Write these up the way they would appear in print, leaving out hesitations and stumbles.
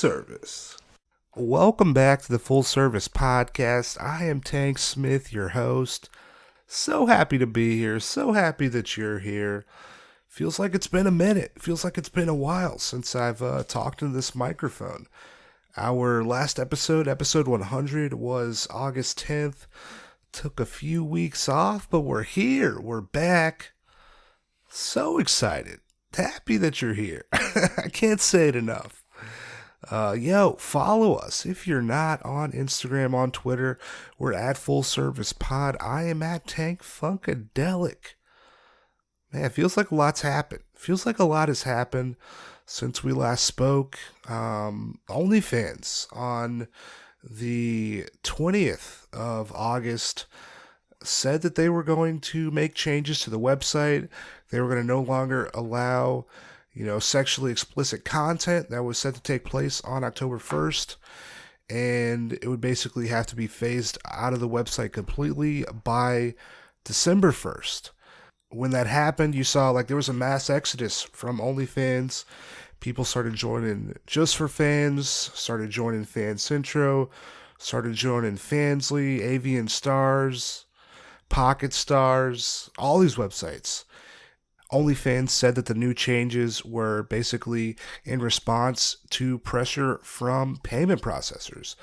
service. Welcome back to the Full Service Podcast. I am Tank Smith, your host. So happy to be here. So happy that you're here. Feels like it's been a minute. Feels like it's been a while since I've talked into this microphone. Our last episode, episode 100, was August 10th. Took a few weeks off, but we're here. We're back. So excited. Happy that you're here. I can't say it enough. Follow us. If you're not on Instagram, on Twitter, we're at Full Service Pod. I am at Tank Funkadelic. Man, it feels like a lot's happened. Feels like a lot has happened since we last spoke. OnlyFans on the 20th of August said that they were going to make changes to the website. They were going to no longer allow, sexually explicit content that was set to take place on October 1st. And it would basically have to be phased out of the website completely by December 1st. When that happened, you saw there was a mass exodus from OnlyFans. People started joining Just for Fans, started joining FanCentro, started joining Fansly, Avian Stars, Pocket Stars, all these websites. OnlyFans said that the new changes were basically in response to pressure from payment processors.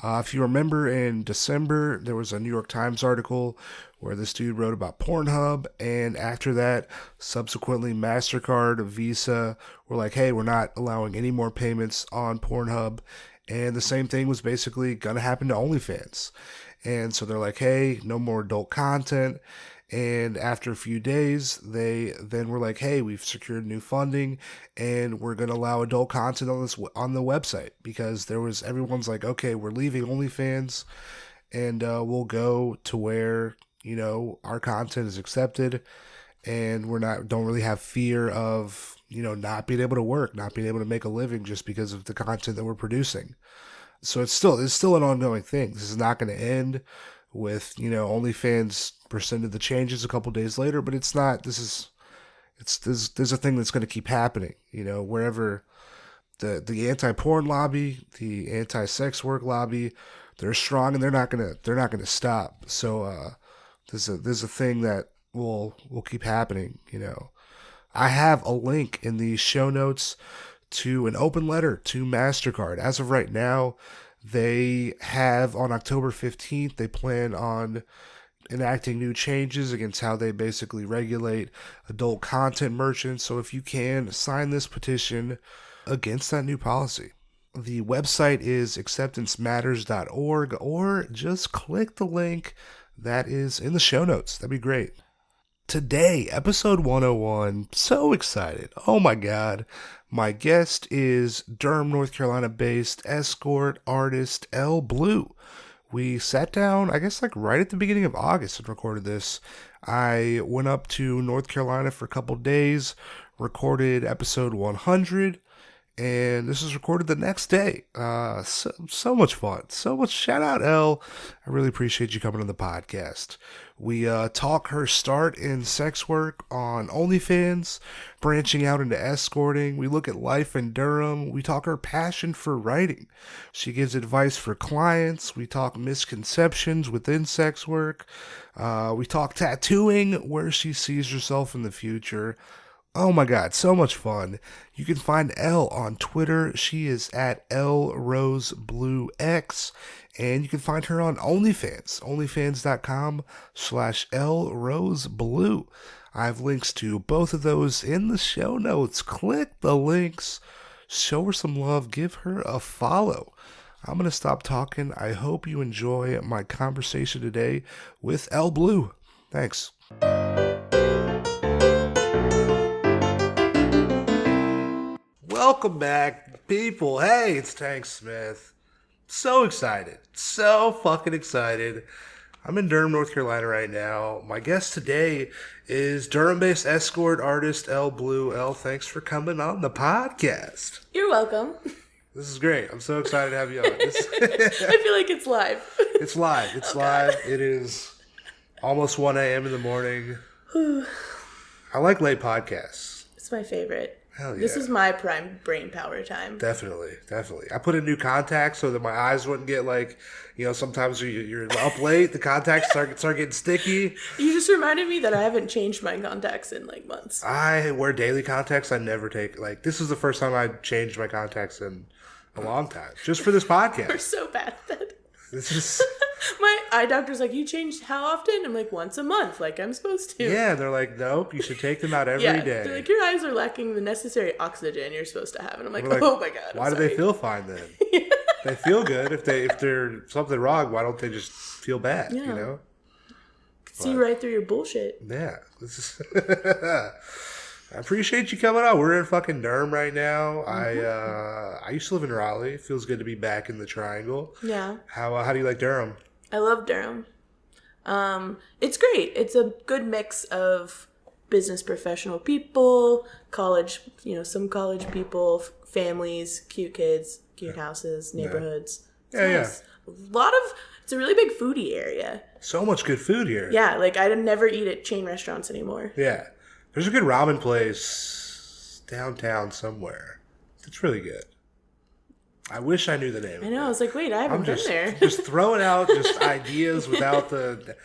If you remember, in December, there was a New York Times article where this dude wrote about Pornhub, and after that, subsequently, MasterCard, Visa were like, hey, we're not allowing any more payments on Pornhub, and the same thing was basically going to happen to OnlyFans. And so they're like, hey, no more adult content. And after a few days, they then were like, hey, we've secured new funding and we're going to allow adult content on the website, because everyone's like, okay, we're leaving OnlyFans and we'll go to where, our content is accepted, and don't really have fear of, not being able to work, not being able to make a living just because of the content that we're producing. So it's still an ongoing thing. This is not going to end with, OnlyFans rescinded the changes a couple days later, but it's not. There's a thing that's going to keep happening, wherever the anti-porn lobby, the anti-sex work lobby, they're strong, and they're not gonna stop. So there's a thing that will keep happening. I have a link in the show notes to an open letter to MasterCard. As of right now, they have, on October 15th, they plan on enacting new changes against how they basically regulate adult content merchants. So if you can, sign this petition against that new policy. The website is acceptancematters.org, or just click the link that is in the show notes. That'd be great. Today, episode 101, so excited. Oh my God. My guest is Durham, North Carolina-based escort artist L Blue. We sat down, I guess, right at the beginning of August and recorded this. I went up to North Carolina for a couple days, recorded episode 100, and this was recorded the next day. So much fun. So much. Shout out, Elle. I really appreciate you coming on the podcast. We talk her start in sex work on OnlyFans, branching out into escorting. We look at life in Durham. We talk her passion for writing. She gives advice for clients. We talk misconceptions within sex work. We talk tattooing, where she sees herself in the future. Oh my God, so much fun. You can find Elle on Twitter. She is at LRoseBlueX. And you can find her on OnlyFans, onlyfans.com/LRoseBlue. I have links to both of those in the show notes. Click the links. Show her some love. Give her a follow. I'm going to stop talking. I hope you enjoy my conversation today with L Blue. Thanks. Welcome back, people. Hey, it's Tank Smith. So excited. So fucking excited. I'm in Durham, North Carolina right now. My guest today is Durham-based escort artist L Blue. L, thanks for coming on the podcast. You're welcome. This is great. I'm so excited to have you on. I feel like it's live. It's live. It's live. It is almost 1 a.m. in the morning. I like late podcasts. It's my favorite. Hell yeah. This is my prime brain power time. Definitely. I put in new contacts so that my eyes wouldn't get like, sometimes you're up late, the contacts start getting sticky. You just reminded me that I haven't changed my contacts in like months. I wear daily contacts. I never take, like, this is the first time I changed my contacts in a long time. Just for this podcast. We're so bad at that. This is... My eye doctor's like, you changed how often? I'm like, once a month, like I'm supposed to. Yeah, they're like, nope, you should take them out every day. They're like, your eyes are lacking the necessary oxygen you're supposed to have. And I'm like, We're like, oh my God. Why do they feel fine then? They feel good. If there's something wrong, why don't they just feel bad, Yeah. See right through your bullshit. Yeah. This is I appreciate you coming out. We're in fucking Durham right now. I used to live in Raleigh. It feels good to be back in the Triangle. Yeah. How do you like Durham? I love Durham. It's great. It's a good mix of business professional people, college, some college people, families, cute kids, cute houses, neighborhoods. It's nice. It's a really big foodie area. So much good food here. Yeah, like I never eat at chain restaurants anymore. Yeah. There's a good ramen place downtown somewhere. It's really good. I wish I knew the name. I know. I was like, wait, I haven't been there. Just throwing out just ideas without the.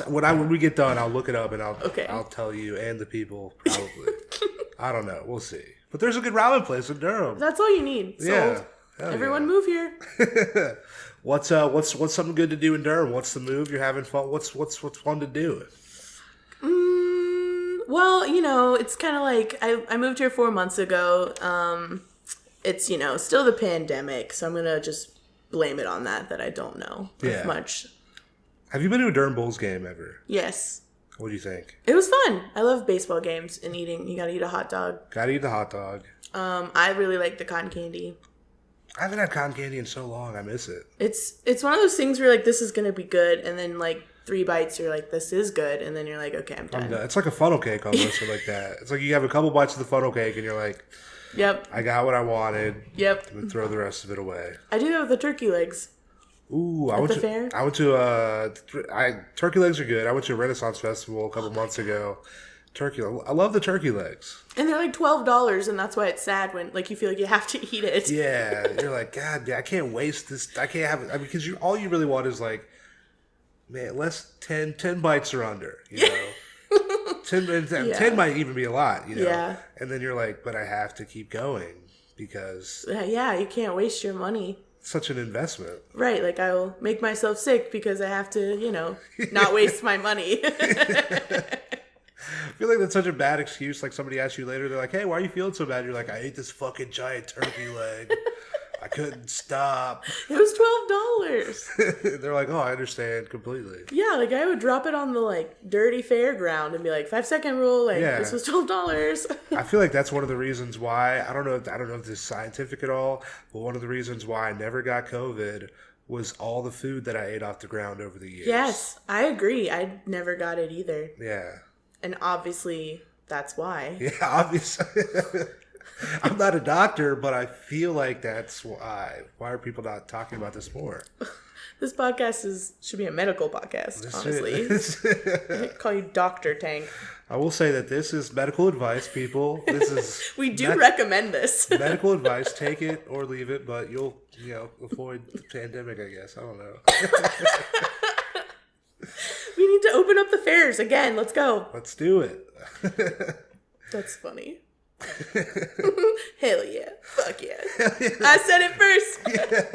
When we get done, I'll look it up and I'll tell you and the people probably. I don't know. We'll see. But there's a good ramen place in Durham. That's all you need. Sold. Yeah. Everyone move here. What's something good to do in Durham? What's the move you're having fun? What's fun to do? Well, it's kind of like I moved here 4 months ago. It's, still the pandemic, so I'm going to just blame it on that I don't know much. Have you been to a Durham Bulls game ever? Yes. What do you think? It was fun. I love baseball games and eating. You got to eat a hot dog. Gotta eat the hot dog. I really like the cotton candy. I haven't had cotton candy in so long. I miss it. It's one of those things where, like, this is going to be good, and then, like, 3 bites, you're like, this is good, and then you're like, okay, I'm done. It's like a funnel cake almost, or like that. It's like you have a couple bites of the funnel cake, and you're like, yep, I got what I wanted. Yep. And throw the rest of it away. I do that with the turkey legs. Ooh, I went to turkey legs are good. I went to a Renaissance Festival a couple months ago. I love the turkey legs. And they're like $12, and that's why it's sad when, like, you feel like you have to eat it. Yeah, you're like, God, I can't waste this. I can't have it. I mean, because all you really want is like, man, 10 bites or under, you know. 10 might even be a lot, you know. Yeah. And then you're like, but I have to keep going because. Yeah, you can't waste your money. Such an investment. Right, like I will make myself sick because I have to, not waste my money. I feel like that's such a bad excuse. Like somebody asks you later, they're like, hey, why are you feeling so bad? You're like, I ate this fucking giant turkey leg. I couldn't stop. It was $12. They're like, oh, I understand completely. Yeah, like I would drop it on the like dirty fairground and be like, 5-second rule, like this was $12. I feel like that's one of the reasons why, I don't know if this is scientific at all, but one of the reasons why I never got COVID was all the food that I ate off the ground over the years. Yes, I agree. I never got it either. Yeah. And obviously, that's why. Yeah, obviously. I'm not a doctor, but I feel like that's why. Why are people not talking about this more? This podcast should be a medical podcast, honestly. I call you Dr. Tank. I will say that this is medical advice, people. This is we do recommend this. Medical advice. Take it or leave it, but you'll avoid the pandemic, I guess. I don't know. We need to open up the fairs again. Let's go. Let's do it. That's funny. Hell yeah. Fuck yeah. I said it first.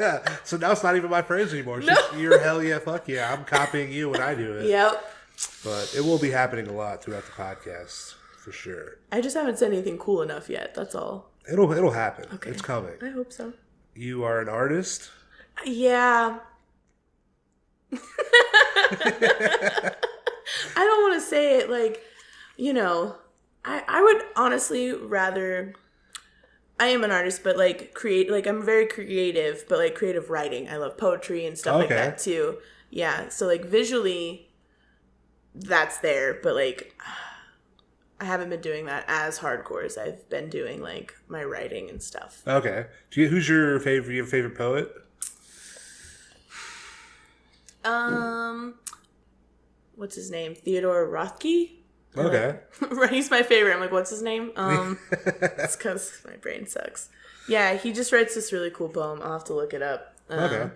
Yeah. So now it's not even my phrase anymore. It's just you're hell yeah, fuck yeah. I'm copying you when I do it. Yep. But it will be happening a lot throughout the podcast, for sure. I just haven't said anything cool enough yet. That's all. It'll happen. Okay. It's coming. I hope so. You are an artist? Yeah. I don't want to say it like, I would honestly rather, I am an artist, but like I'm very creative, but like creative writing. I love poetry and stuff like that too. Yeah. So like visually that's there, but like I haven't been doing that as hardcore as I've been doing like my writing and stuff. Okay. Who's your favorite poet? What's his name? Theodore Rothke? Okay. Right, he's my favorite. I'm like, what's his name? It's because my brain sucks. Yeah, he just writes this really cool poem. I'll have to look it up. Okay.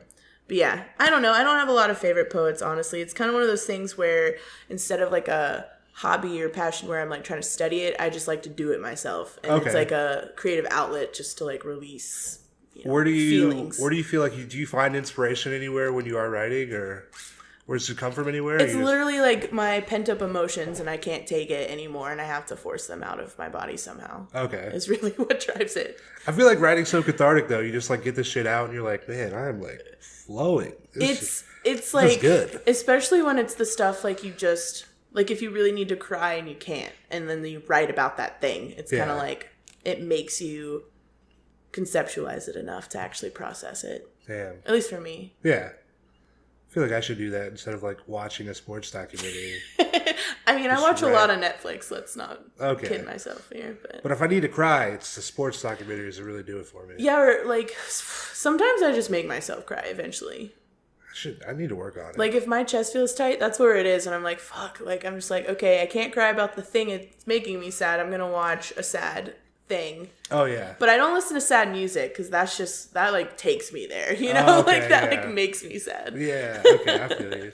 But yeah, I don't know. I don't have a lot of favorite poets, honestly. It's kind of one of those things where instead of like a hobby or passion where I'm like trying to study it, I just like to do it myself. And it's like a creative outlet just to like release feelings. Where do you feel like do you find inspiration anywhere when you are writing, or where does it come from anywhere? It's literally like my pent up emotions and I can't take it anymore and I have to force them out of my body somehow. Okay. It's really what drives it. I feel like writing's so cathartic though. You just like get this shit out and you're like, man, I'm like flowing. It's like good. Especially when it's the stuff like you just like if you really need to cry and you can't and then you write about that thing. It's kind of like it makes you conceptualize it enough to actually process it. Damn. At least for me. Yeah. I feel like I should do that instead of like watching a sports documentary. I mean, I watch a lot of Netflix. Let's not kid myself here. But if I need to cry, it's the sports documentaries that really do it for me. Yeah, or like sometimes I just make myself cry eventually. I need to work on it. Like if my chest feels tight, that's where it is. And I'm like, fuck. Like I'm just like, okay, I can't cry about the thing it's making me sad. I'm going to watch a sad thing. Oh yeah. But I don't listen to sad music because that like takes me there, you know? Like that like makes me sad. Yeah, okay, I feel you.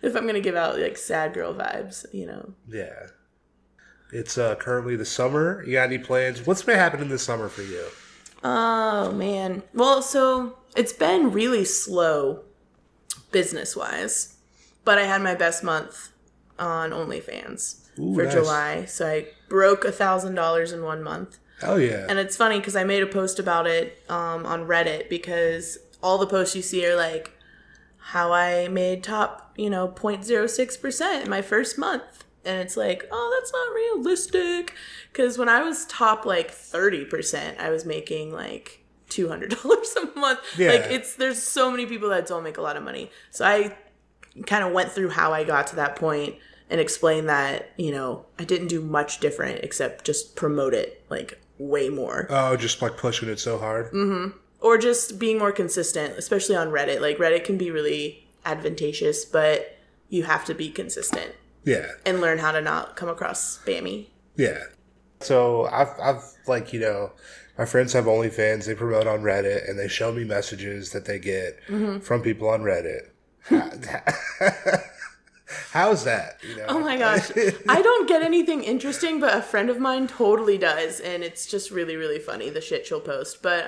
If I'm gonna give out like sad girl vibes, you know. Yeah. It's currently the summer. You got any plans? What's been happening this summer for you? Oh man. Well, so it's been really slow business wise. But I had my best month on OnlyFans. For nice. July, so I broke $1,000 in 1 month. Oh yeah! And it's funny because I made a post about it on Reddit because all the posts you see are like how I made top 0.06% in my first month, and it's like, oh, that's not realistic because when I was top like 30%, I was making like $200 a month. Yeah. Like there's so many people that don't make a lot of money, so I kind of went through how I got to that point. And explain that, I didn't do much different except just promote it, like, way more. Oh, just, like, pushing it so hard? Mm-hmm. Or just being more consistent, especially on Reddit. Like, Reddit can be really advantageous, but you have to be consistent. Yeah. And learn how to not come across spammy. Yeah. So, I've like, my friends have OnlyFans. They promote on Reddit, and they show me messages that they get from people on Reddit. How's that? Oh my gosh. I don't get anything interesting, but a friend of mine totally does. And it's just really, really funny, the shit she'll post. But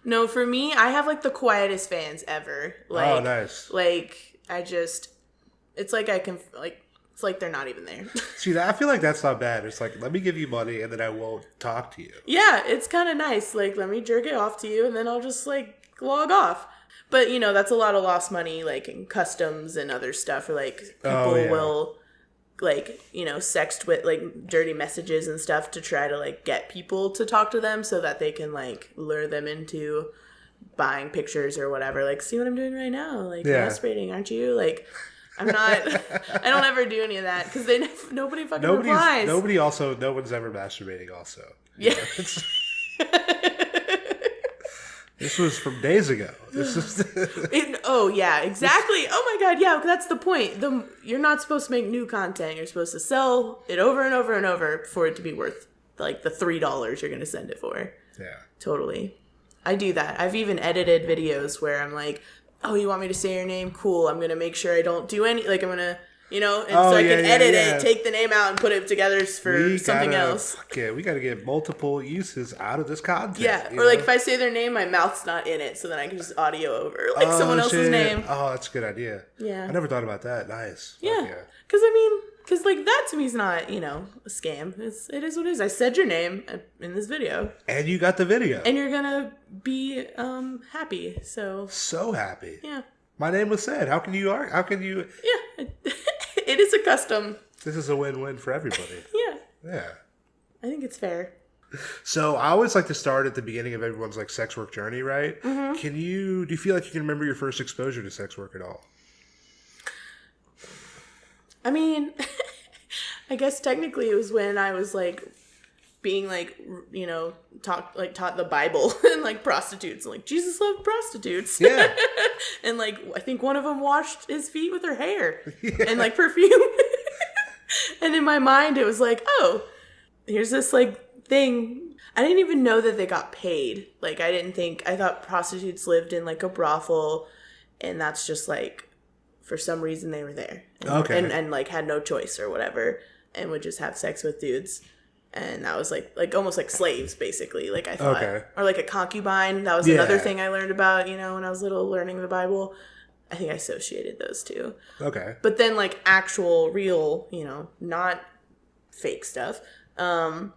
no, for me, I have like the quietest fans ever. Like, oh, nice. Like, it's like I can, like, it's like they're not even there. See, I feel like that's not bad. It's like, let me give you money and then I won't talk to you. Yeah, it's kind of nice. Like, let me jerk it off to you and then I'll just like log off. But, that's a lot of lost money, like, in customs and other stuff. Or, like, people will, like, sext with, like, dirty messages and stuff to try to, like, get people to talk to them so that they can, like, lure them into buying pictures or whatever. Like, see what I'm doing right now? Like, masturbating, aren't you? Like, I'm not, I don't ever do any of that because nobody fucking replies. No one's ever masturbating also. Yeah. This was from days ago. Oh, yeah, exactly. Oh, my God, yeah, that's the point. You're not supposed to make new content. You're supposed to sell it over and over and over for it to be worth, like, the $3 you're going to send it for. Yeah. Totally. I do that. I've even edited videos where I'm like, oh, you want me to say your name? Cool. I'm going to make sure I don't do any, like, I'm going to... I can edit it, take the name out, and put it together for something else. Yeah, we got to get multiple uses out of this content. Yeah, or like if I say their name, my mouth's not in it, so then I can just audio over like someone else's name. Oh, that's a good idea. Yeah. I never thought about that. Nice. Yeah. Because like that to me is not, a scam. It is what it is. I said your name in this video. And you got the video. And you're going to be happy, so. So happy. Yeah. My name was said. How can you? Yeah. It is a custom. This is a win-win for everybody. Yeah. Yeah. I think it's fair. So I always like to start at the beginning of everyone's like sex work journey, right? Mm-hmm. Do you feel like you can remember your first exposure to sex work at all? I mean, I guess technically it was when I was like being like, taught the Bible and like prostitutes and like Jesus loved prostitutes. Yeah. And like, I think one of them washed his feet with her hair and like perfume. And in my mind, it was like, oh, here's this like thing. I didn't even know that they got paid. Like, I thought prostitutes lived in like a brothel, and that's just like, for some reason they were there. And like had no choice or whatever, and would just have sex with dudes. And that was like almost like slaves, basically. Like I thought, or like a concubine. That was another thing I learned about, when I was little, learning the Bible. I think I associated those two. Okay. But then like actual, real, not fake stuff. I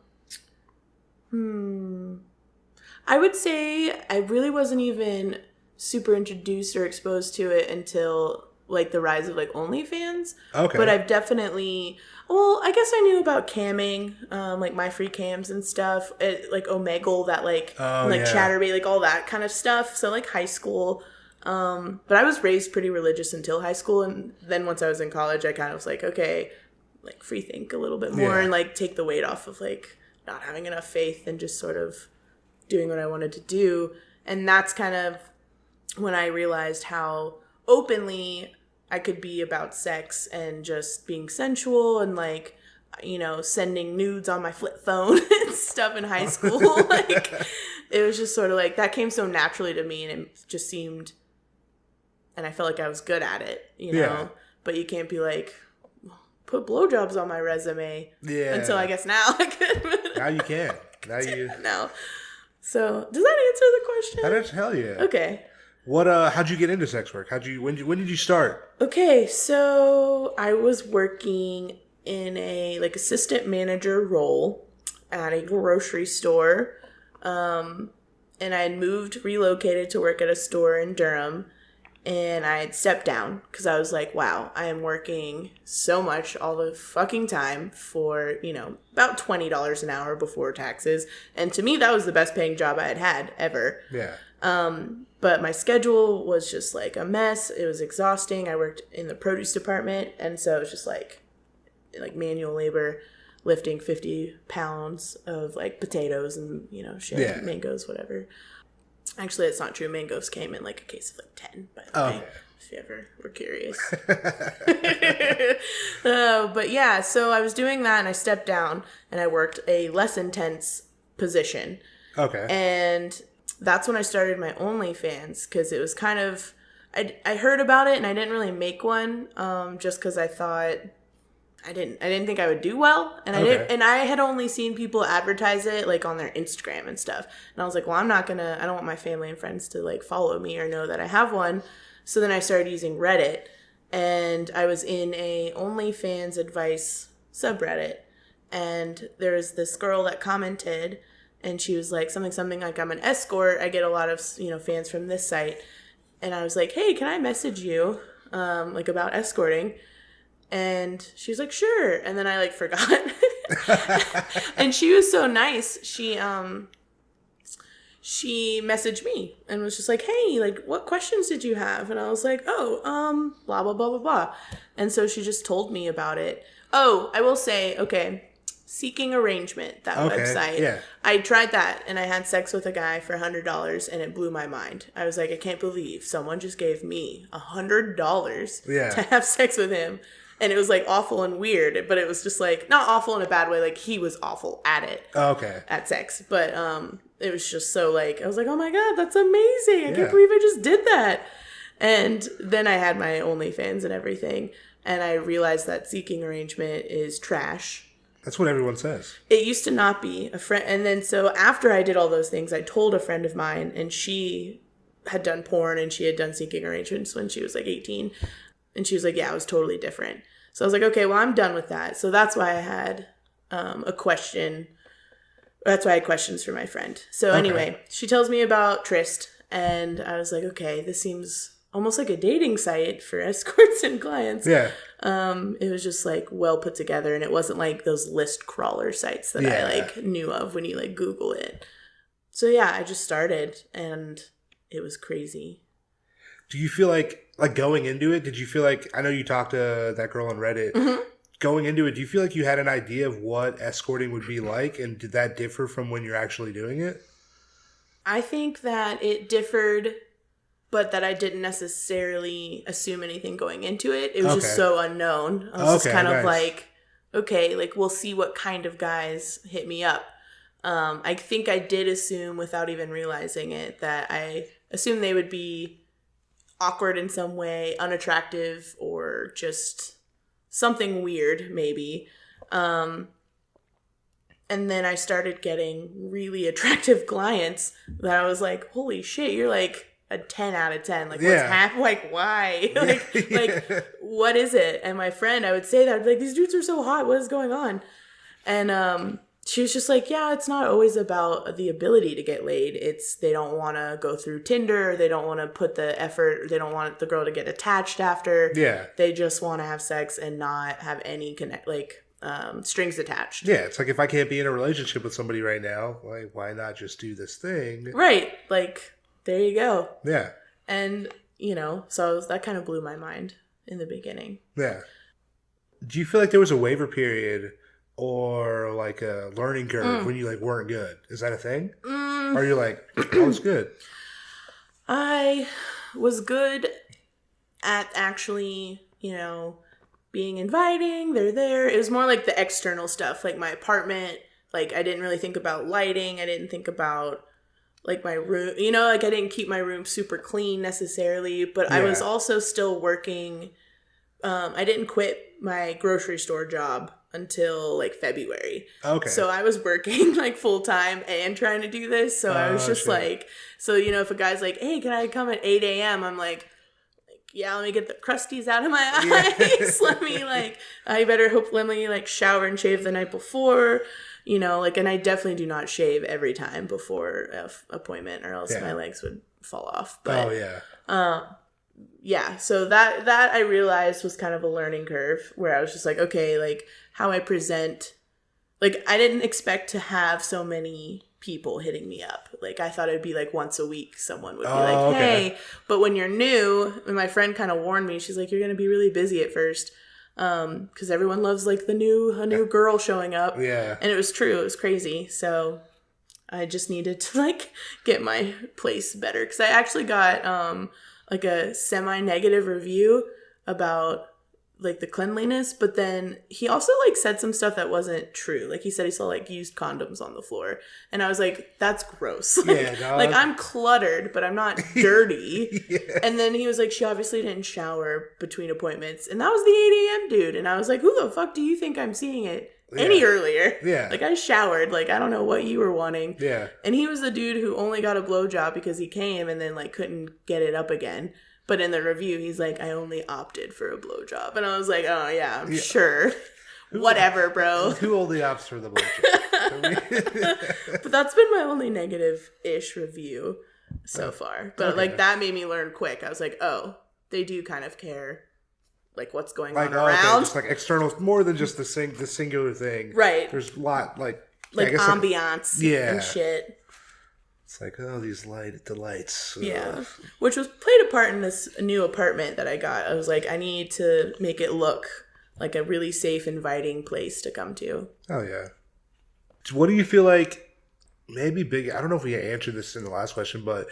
would say I really wasn't even super introduced or exposed to it until like the rise of like OnlyFans. Okay. But I've definitely, I guess I knew about camming, like My Free Cams and stuff, like Omegle, that like, Chatterbait, like all that kind of stuff. So like high school. But I was raised pretty religious until high school. And then once I was in college, I kind of was like, okay, like free think a little bit more and like take the weight off of like not having enough faith and just sort of doing what I wanted to do. And that's kind of when I realized how openly I could be about sex and just being sensual and like, sending nudes on my flip phone and stuff in high school. Like, it was just sort of like, that came so naturally to me, and it just seemed, and I felt like I was good at it, know? But you can't be like, put blowjobs on my resume. Yeah. Until I guess now I could. Now you can. Now you. No. So, does that answer the question? That is, hell yeah. Okay. What? How'd you get into sex work? When did you start? Okay, so I was working in a like assistant manager role at a grocery store, and I had relocated to work at a store in Durham, and I had stepped down because I was like, wow, I am working so much all the fucking time for about $20 an hour before taxes, and to me that was the best paying job I had ever. Yeah. But my schedule was just like a mess. It was exhausting. I worked in the produce department, and so it was just like manual labor, lifting 50 pounds of like potatoes and, mangoes, whatever. Actually, it's not true. Mangoes came in like a case of like 10, by the way, if you ever were curious. But yeah, so I was doing that, and I stepped down, and I worked a less intense position. Okay. And that's when I started my OnlyFans, because it was kind of, I heard about it and I didn't really make one, just because I thought I didn't think I would do well, and I had only seen people advertise it like on their Instagram and stuff, and I was like, well, I don't want my family and friends to like follow me or know that I have one. So then I started using Reddit, and I was in a OnlyFans advice subreddit, and there was this girl that commented. And she was like, something like, I'm an escort. I get a lot of, fans from this site. And I was like, hey, can I message you, like, about escorting? And she was like, sure. And then I, like, forgot. And she was so nice. She messaged me and was just like, hey, like, what questions did you have? And I was like, blah, blah, blah, blah, blah. And so she just told me about it. Oh, I will say, okay, Seeking Arrangement, that website. Yeah. I tried that, and I had sex with a guy for $100, and it blew my mind. I was like, I can't believe someone just gave me $100 to have sex with him. And it was like awful and weird, but it was just like, not awful in a bad way, like he was awful at it. At sex. But it was just so like, I was like, oh my God, that's amazing. I can't believe I just did that. And then I had my OnlyFans and everything, and I realized that Seeking Arrangement is trash. That's what everyone says. It used to not be. And then so after I did all those things, I told a friend of mine, and she had done porn and she had done Seeking Arrangements when she was like 18. And she was like, yeah, it was totally different. So I was like, okay, well, I'm done with that. So that's why I had a question. That's why I had questions for my friend. So anyway, she tells me about Tryst, and I was like, okay, this seems almost like a dating site for escorts and clients. Yeah. It was just like well put together, and it wasn't like those list crawler sites that I like knew of when you like Google it. So yeah, I just started, and it was crazy. Do you feel like going into it, did you feel like, I know you talked to that girl on Reddit, going into it, do you feel like you had an idea of what escorting would be like, and did that differ from when you're actually doing it? I think that it differed, but that I didn't necessarily assume anything going into it. It was just so unknown. I was just kind of like, okay, like we'll see what kind of guys hit me up. I think I did assume, without even realizing it, that I assumed they would be awkward in some way, unattractive, or just something weird, maybe. And then I started getting really attractive clients that I was like, holy shit, you're like a 10 out of 10. Like, what's happening? Like, why? like, what is it? And my friend, I would say that, I'd be like, these dudes are so hot. What is going on? And she was just like, yeah, it's not always about the ability to get laid. It's they don't want to go through Tinder. They don't want to put the effort. They don't want the girl to get attached after. Yeah. They just want to have sex and not have any strings attached. Yeah, it's like if I can't be in a relationship with somebody right now, like why not just do this thing? Right. Like, there you go. Yeah. And, so that kind of blew my mind in the beginning. Yeah. Do you feel like there was a waiver period or like a learning curve when you like weren't good? Is that a thing? Or are you like, oh, it's good? I was good at actually, being inviting. They're there. It was more like the external stuff, like my apartment. Like, I didn't really think about lighting. I didn't think about like my room, like I didn't keep my room super clean necessarily, but I was also still working. I didn't quit my grocery store job until like February. Okay. So I was working like full time and trying to do this. So I was just like, so, if a guy's like, hey, can I come at 8 a.m.? I'm like, yeah, let me get the crusties out of my eyes. Let me let me shower and shave the night before, and I definitely do not shave every time before a appointment or else my legs would fall off. But, so that I realized was kind of a learning curve where I was just like, okay, like how I present, like I didn't expect to have so many people hitting me up. Like I thought it'd be like once a week someone would be like, hey, but when you're new, and my friend kind of warned me, she's like, you're going to be really busy at first. Because everyone loves like a new girl showing up. Yeah. And it was true. It was crazy. So I just needed to like get my place better. Cause I actually got, like a semi-negative review about like the cleanliness, but then he also like said some stuff that wasn't true. Like he said he saw like used condoms on the floor, and I was like, that's gross. Like, like I'm cluttered, but I'm not dirty. And then he was like, she obviously didn't shower between appointments, and that was the 8 a.m. dude. And I was like, who the fuck do you think I'm seeing it any earlier? Yeah. Like I showered. Like I don't know what you were wanting. Yeah. And he was the dude who only got a blowjob because he came and then like couldn't get it up again. But in the review, he's like, I only opted for a blowjob. And I was like, oh, yeah, I'm sure. Whatever, bro. Who only opts for the blowjob? But that's been my only negative-ish review so far. But, like, that made me learn quick. I was like, oh, they do kind of care, like, what's going on around. Just, like, external, more than just the singular thing. Right. There's a lot, like ambiance and shit. It's like, oh, these the lights. Yeah. Which played a part in this new apartment that I got. I was like, I need to make it look like a really safe, inviting place to come to. Oh, yeah. What do you feel like, maybe big, I don't know if we answered this in the last question, but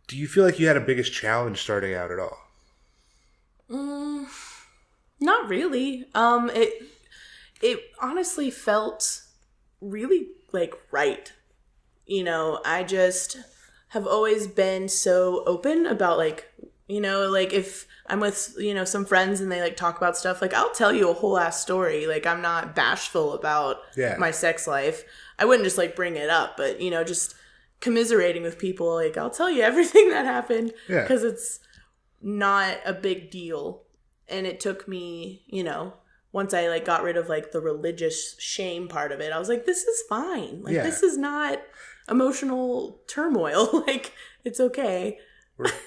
do you feel like you had a biggest challenge starting out at all? Not really. It honestly felt really, like, right. I just have always been so open about like, like if I'm with, some friends and they like talk about stuff, like I'll tell you a whole ass story. Like I'm not bashful about my sex life. I wouldn't just like bring it up, but just commiserating with people. Like I'll tell you everything that happened because it's not a big deal. And it took me, once I like got rid of like the religious shame part of it, I was like, this is fine. Like this is not emotional turmoil. Like it's okay.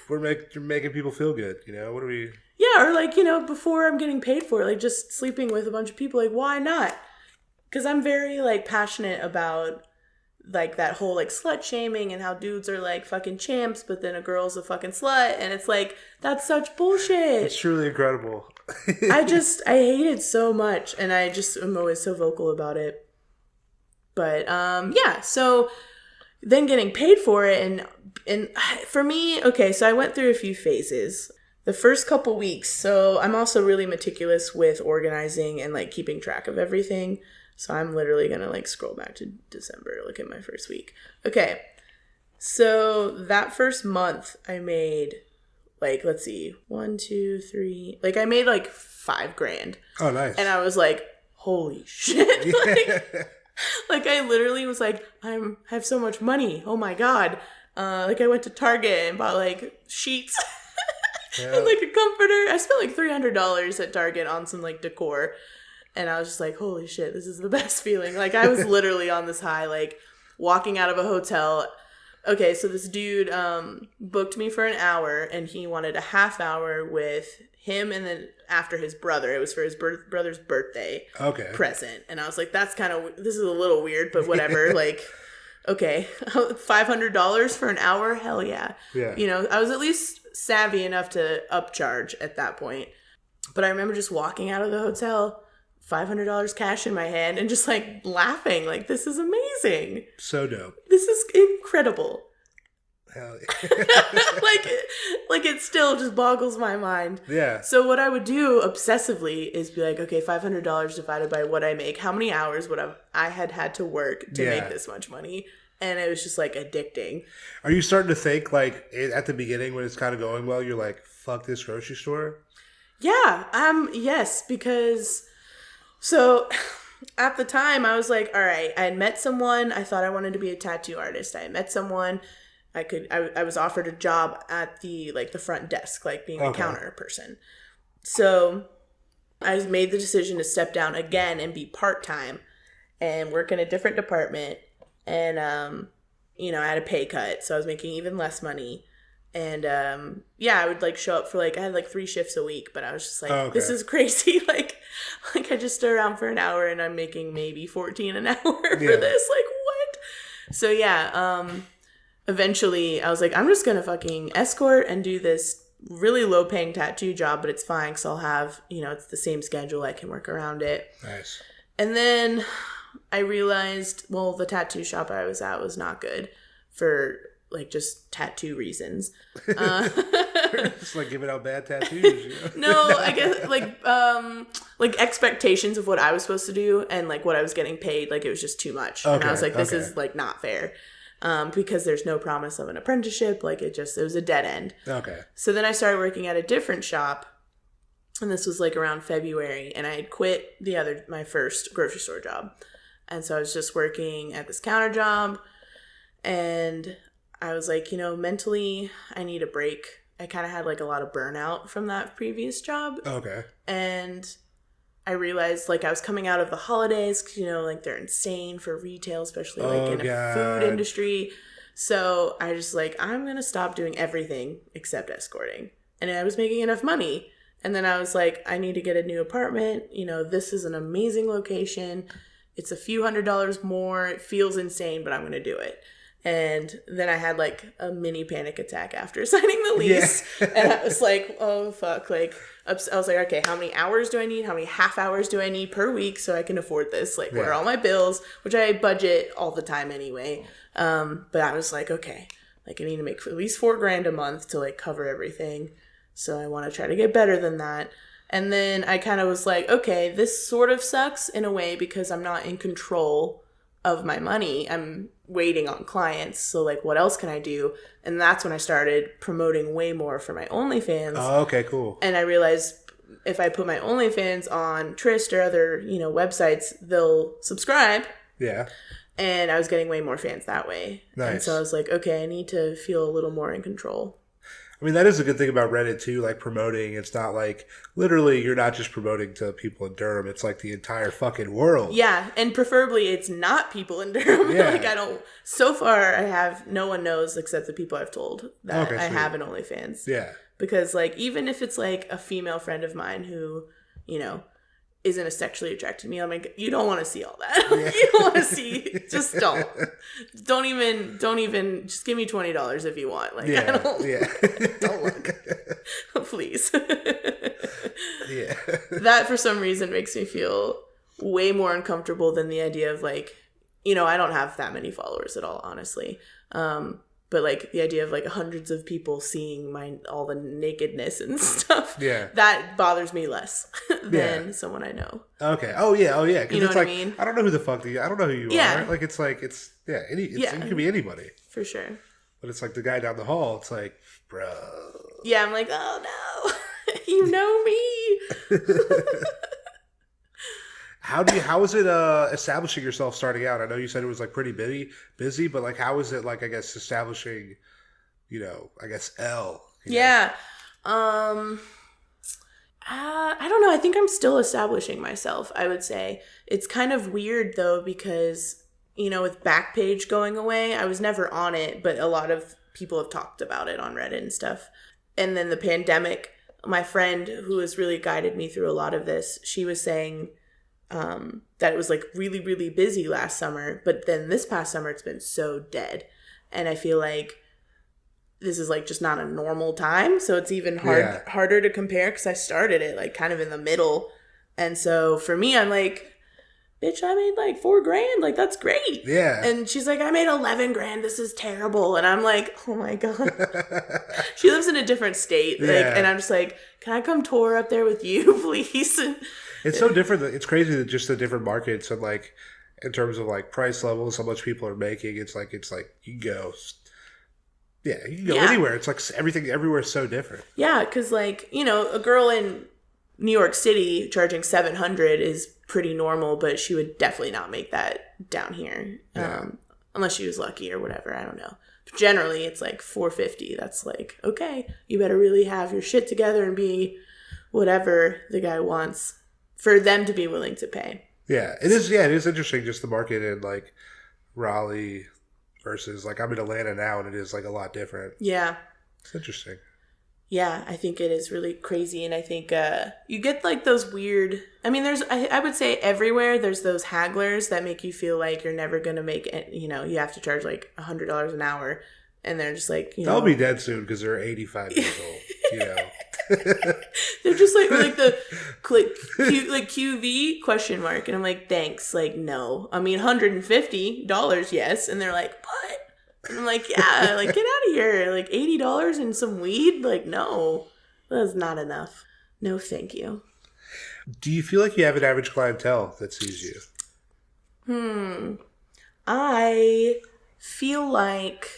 We're making people feel good. What are we? Yeah, or like before I'm getting paid for it, like just sleeping with a bunch of people. Like why not? Because I'm very like passionate about like that whole like slut shaming and how dudes are like fucking champs, but then a girl's a fucking slut, and it's like that's such bullshit. It's truly incredible. I hate it so much, and I just am always so vocal about it. But so then getting paid for it, and for me, okay, so I went through a few phases. the first couple weeks. So I'm also really meticulous with organizing and like keeping track of everything. So I'm literally going to like scroll back to December to look at my first week. Okay. So that first month I made like, let's see, 1, 2, 3, like I made like $5,000. Oh, nice. And I was like, holy shit. like I literally was like, I have so much money. Oh my God. Like I went to Target and bought like sheets and like a comforter. I spent like $300 at Target on some like decor. And I was just like, holy shit, this is the best feeling. Like I was literally on this high, like walking out of a hotel. Okay, so this dude booked me for an hour and he wanted a half hour with him and then after his brother. It was for his brother's birthday present. And I was like, that's kind of, this is a little weird, but whatever. Like, okay, $500 for an hour? Hell yeah. You know, I was at least savvy enough to upcharge at that point. But I remember just walking out of the hotel, $500 cash in my hand and just like laughing like, this is amazing. So dope. This is incredible. Hell yeah. like it still just boggles my mind. Yeah. So what I would do obsessively is be like, okay, $500 divided by what I make. How many hours would I had to work to make this much money? And it was just like addicting. Are you starting to think like at the beginning when it's kind of going well, you're like, fuck this grocery store? Yeah. Yes, because so at the time I was like, all right, I had met someone. I thought I wanted to be a tattoo artist. I had met someone. I was offered a job at the front desk, like being a counter person. So I made the decision to step down again and be part-time and work in a different department. And, I had a pay cut, so I was making even less money. And, I would like show up for I had 3 shifts a week, but I was just like, this is crazy. like I just stood around for an hour and I'm making maybe $14 an hour for this. Like what? So eventually I was like, I'm just going to fucking escort and do this really low paying tattoo job, but it's fine because I'll have, it's the same schedule. I can work around it. Nice. And then I realized, well, the tattoo shop I was at was not good for just tattoo reasons. Just giving out bad tattoos. No, I guess expectations of what I was supposed to do and what I was getting paid, it was just too much. And I was like, this is not fair. Because there's no promise of an apprenticeship. It was a dead end. Okay. So then I started working at a different shop, and this was around February, and I had quit my first grocery store job. And so I was just working at this counter job, and I was like, mentally I need a break. I kind of had a lot of burnout from that previous job. Okay. And I realized I was coming out of the holidays, they're insane for retail, especially in a food industry. So I just I'm going to stop doing everything except escorting. And I was making enough money. And then I was like, I need to get a new apartment. This is an amazing location. It's a few $100s more. It feels insane, but I'm going to do it. And then I had a mini panic attack after signing the lease. Yeah. And I was like, oh, fuck. I was like, okay, how many hours do I need? How many half hours do I need per week so I can afford this? What are all my bills? Which I budget all the time anyway. But I was like, okay, I need to make at least $4,000 a month to cover everything. So I want to try to get better than that. And then I kind of was like, okay, this sort of sucks in a way because I'm not in control of my money. I'm waiting on clients. So what else can I do? And that's when I started promoting way more for my OnlyFans. Oh, okay, cool. And I realized if I put my OnlyFans on Trist or other, websites, they'll subscribe. Yeah. And I was getting way more fans that way. Nice. And so I was like, okay, I need to feel a little more in control. I mean, that is a good thing about Reddit, too, promoting. It's not literally, you're not just promoting to people in Durham. It's the entire fucking world. Yeah, and preferably it's not people in Durham. Yeah. So far, no one knows except the people I've told that I have an OnlyFans. Yeah. Because, even if it's, a female friend of mine who, isn't as sexually attracted to me, I'm like, you don't want to see all that. Yeah. You don't want to see, just don't. Don't even, just give me $20 if you want. I don't, don't look. Please. Yeah. That, for some reason, makes me feel way more uncomfortable than the idea of, I don't have that many followers at all, honestly. But like the idea of like hundreds of people seeing all the nakedness and stuff, Yeah. that bothers me less than someone I know. Okay. Oh yeah. Oh yeah. Because You know it's what like I mean? I don't know who the fuck I don't know who you Yeah. are. Like it's it could be anybody. For sure. But it's like the guy down the hall. It's like, bro. Yeah, I'm like, oh no, you know me. How was it establishing yourself starting out? I know you said it was like pretty busy, but like how was it like I guess establishing, I guess L. Yeah. I don't know. I think I'm still establishing myself, I would say. It's kind of weird though because, with Backpage going away, I was never on it, but a lot of people have talked about it on Reddit and stuff. And then the pandemic, my friend who has really guided me through a lot of this, she was saying that it was like really, really busy last summer, but then this past summer it's been so dead. And I feel like this is like just not a normal time, so it's even harder to compare because I started it like kind of in the middle. And so for me, I'm like, bitch, I made like $4,000, like that's great. Yeah. And she's like, I made $11,000, this is terrible. And I'm like, oh my god. She lives in a different state, and I'm just like, can I come tour up there with you, please? It's so different. It's crazy that just the different markets and like in terms of like price levels, how much people are making. It's like you can go. Yeah, you can go anywhere. It's like everything everywhere is so different. Yeah, because like, a girl in New York City charging $700 is pretty normal, but she would definitely not make that down here. Unless she was lucky or whatever. I don't know. But generally, it's like $450. That's like, okay, you better really have your shit together and be whatever the guy wants for them to be willing to pay. Yeah, it is. Yeah, it is interesting just the market in like Raleigh versus like I'm in Atlanta now, and it is like a lot different. Yeah, it's interesting. Yeah, I think it is really crazy, and I think you get like those weird. I mean, I would say everywhere there's those hagglers that make you feel like you're never gonna make it. You have to charge like $100 an hour, and they're just like, they'll be dead soon because they're 85 years old. They're just like, or like the like QV question mark, and I'm like, thanks, like no, I mean $150, yes, and they're like, what? And I'm like, yeah, like get out of here, like $80 and some weed, like no, that's not enough. No, thank you. Do you feel like you have an average clientele that sees you? I feel like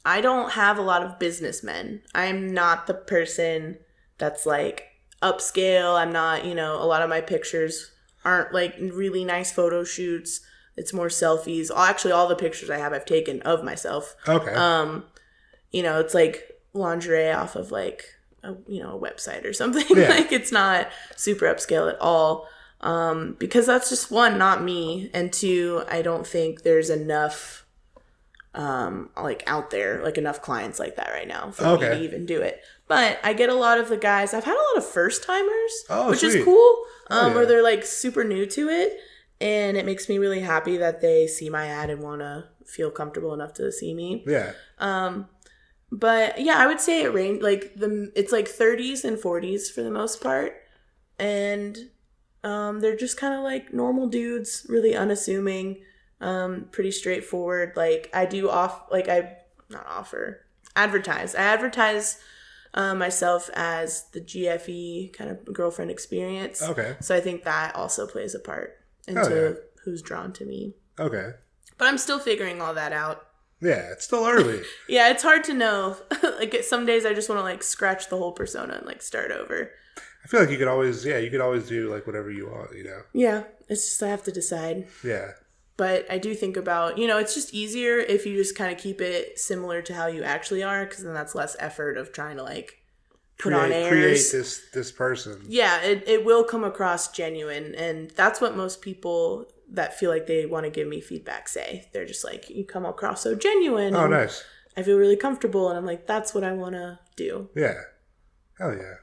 I don't have a lot of businessmen. I'm not the person that's like upscale. I'm not, a lot of my pictures aren't like really nice photo shoots. It's more selfies. Actually, all the pictures I have, I've taken of myself. Okay. It's like lingerie off of like a website or something. Yeah. Like it's not super upscale at all. Because that's just one, not me, and two, I don't think there's enough like out there, like enough clients like that right now for me to even do it. But I get a lot of the guys, I've had a lot of first timers, which sweet. is cool, where they're like super new to it, and it makes me really happy that they see my ad and want to feel comfortable enough to see me. Yeah. But yeah, I would say it range like it's like 30s and 40s for the most part, and they're just kind of like normal dudes, really unassuming. Pretty straightforward. Like I do advertise. I advertise myself as the GFE kind of girlfriend experience. Okay. So I think that also plays a part into who's drawn to me. Okay. But I'm still figuring all that out. Yeah, it's still early. Yeah, it's hard to know. Like some days I just want to like scratch the whole persona and like start over. I feel like you could always do like whatever you want, Yeah, it's just I have to decide. Yeah. But I do think about, it's just easier if you just kind of keep it similar to how you actually are, because then that's less effort of trying to like put on airs. Create this person. Yeah, it will come across genuine, and that's what most people that feel like they want to give me feedback say. They're just like, you come across so genuine. Oh, nice. I feel really comfortable, and I'm like, that's what I want to do. Yeah. Hell yeah.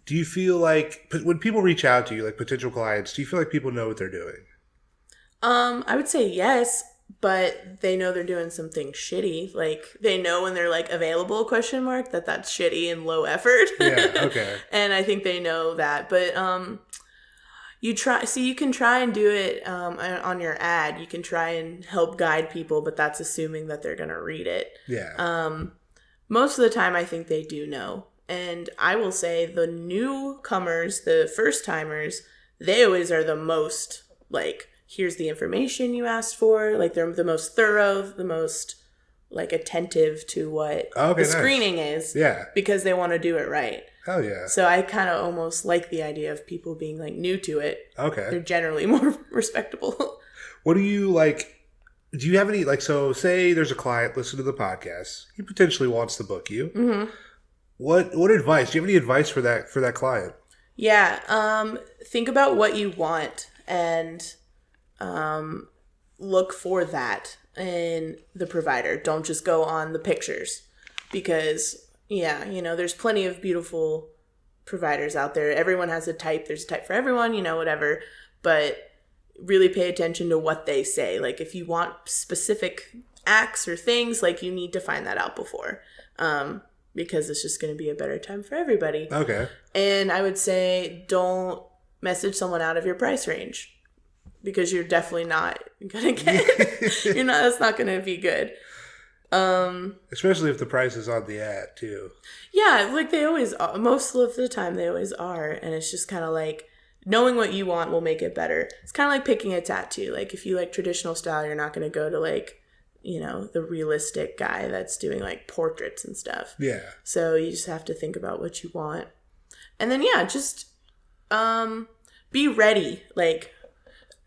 Do you feel like when people reach out to you, like potential clients, do you feel like people know what they're doing? I would say yes, but they know they're doing something shitty. Like they know when they're like available ? That's shitty and low effort. Yeah. Okay. And I think they know that, but You can try and do it on your ad. You can try and help guide people, but that's assuming that they're going to read it. Yeah. Most of the time, I think they do know. And I will say the newcomers, the first timers, they always are the most like, here's the information you asked for. Like, they're the most thorough, the most like attentive to what the screening is. Yeah. Because they want to do it right. Hell yeah. So I kind of almost like the idea of people being like new to it. Okay. They're generally more respectable. What do you like? Do you have any, like, so say there's a client listening to the podcast. He potentially wants to book you. Mm-hmm. What advice? Do you have any advice for that client? Yeah. Think about what you want and look for that in the provider. Don't just go on the pictures because, yeah, there's plenty of beautiful providers out there. Everyone has a type. There's a type for everyone, whatever. But really pay attention to what they say. Like, if you want specific acts or things, like, you need to find that out before. Because it's just going to be a better time for everybody. Okay. And I would say don't message someone out of your price range because you're definitely not going to get, that's not going to be good. Especially if the price is on the ad too. Yeah, like they always are. Most of the time they always are. And it's just kind of like knowing what you want will make it better. It's kind of like picking a tattoo. Like if you like traditional style, you're not going to go to like, the realistic guy that's doing like portraits and stuff. Yeah. So you just have to think about what you want. And then, yeah, just be ready. Like,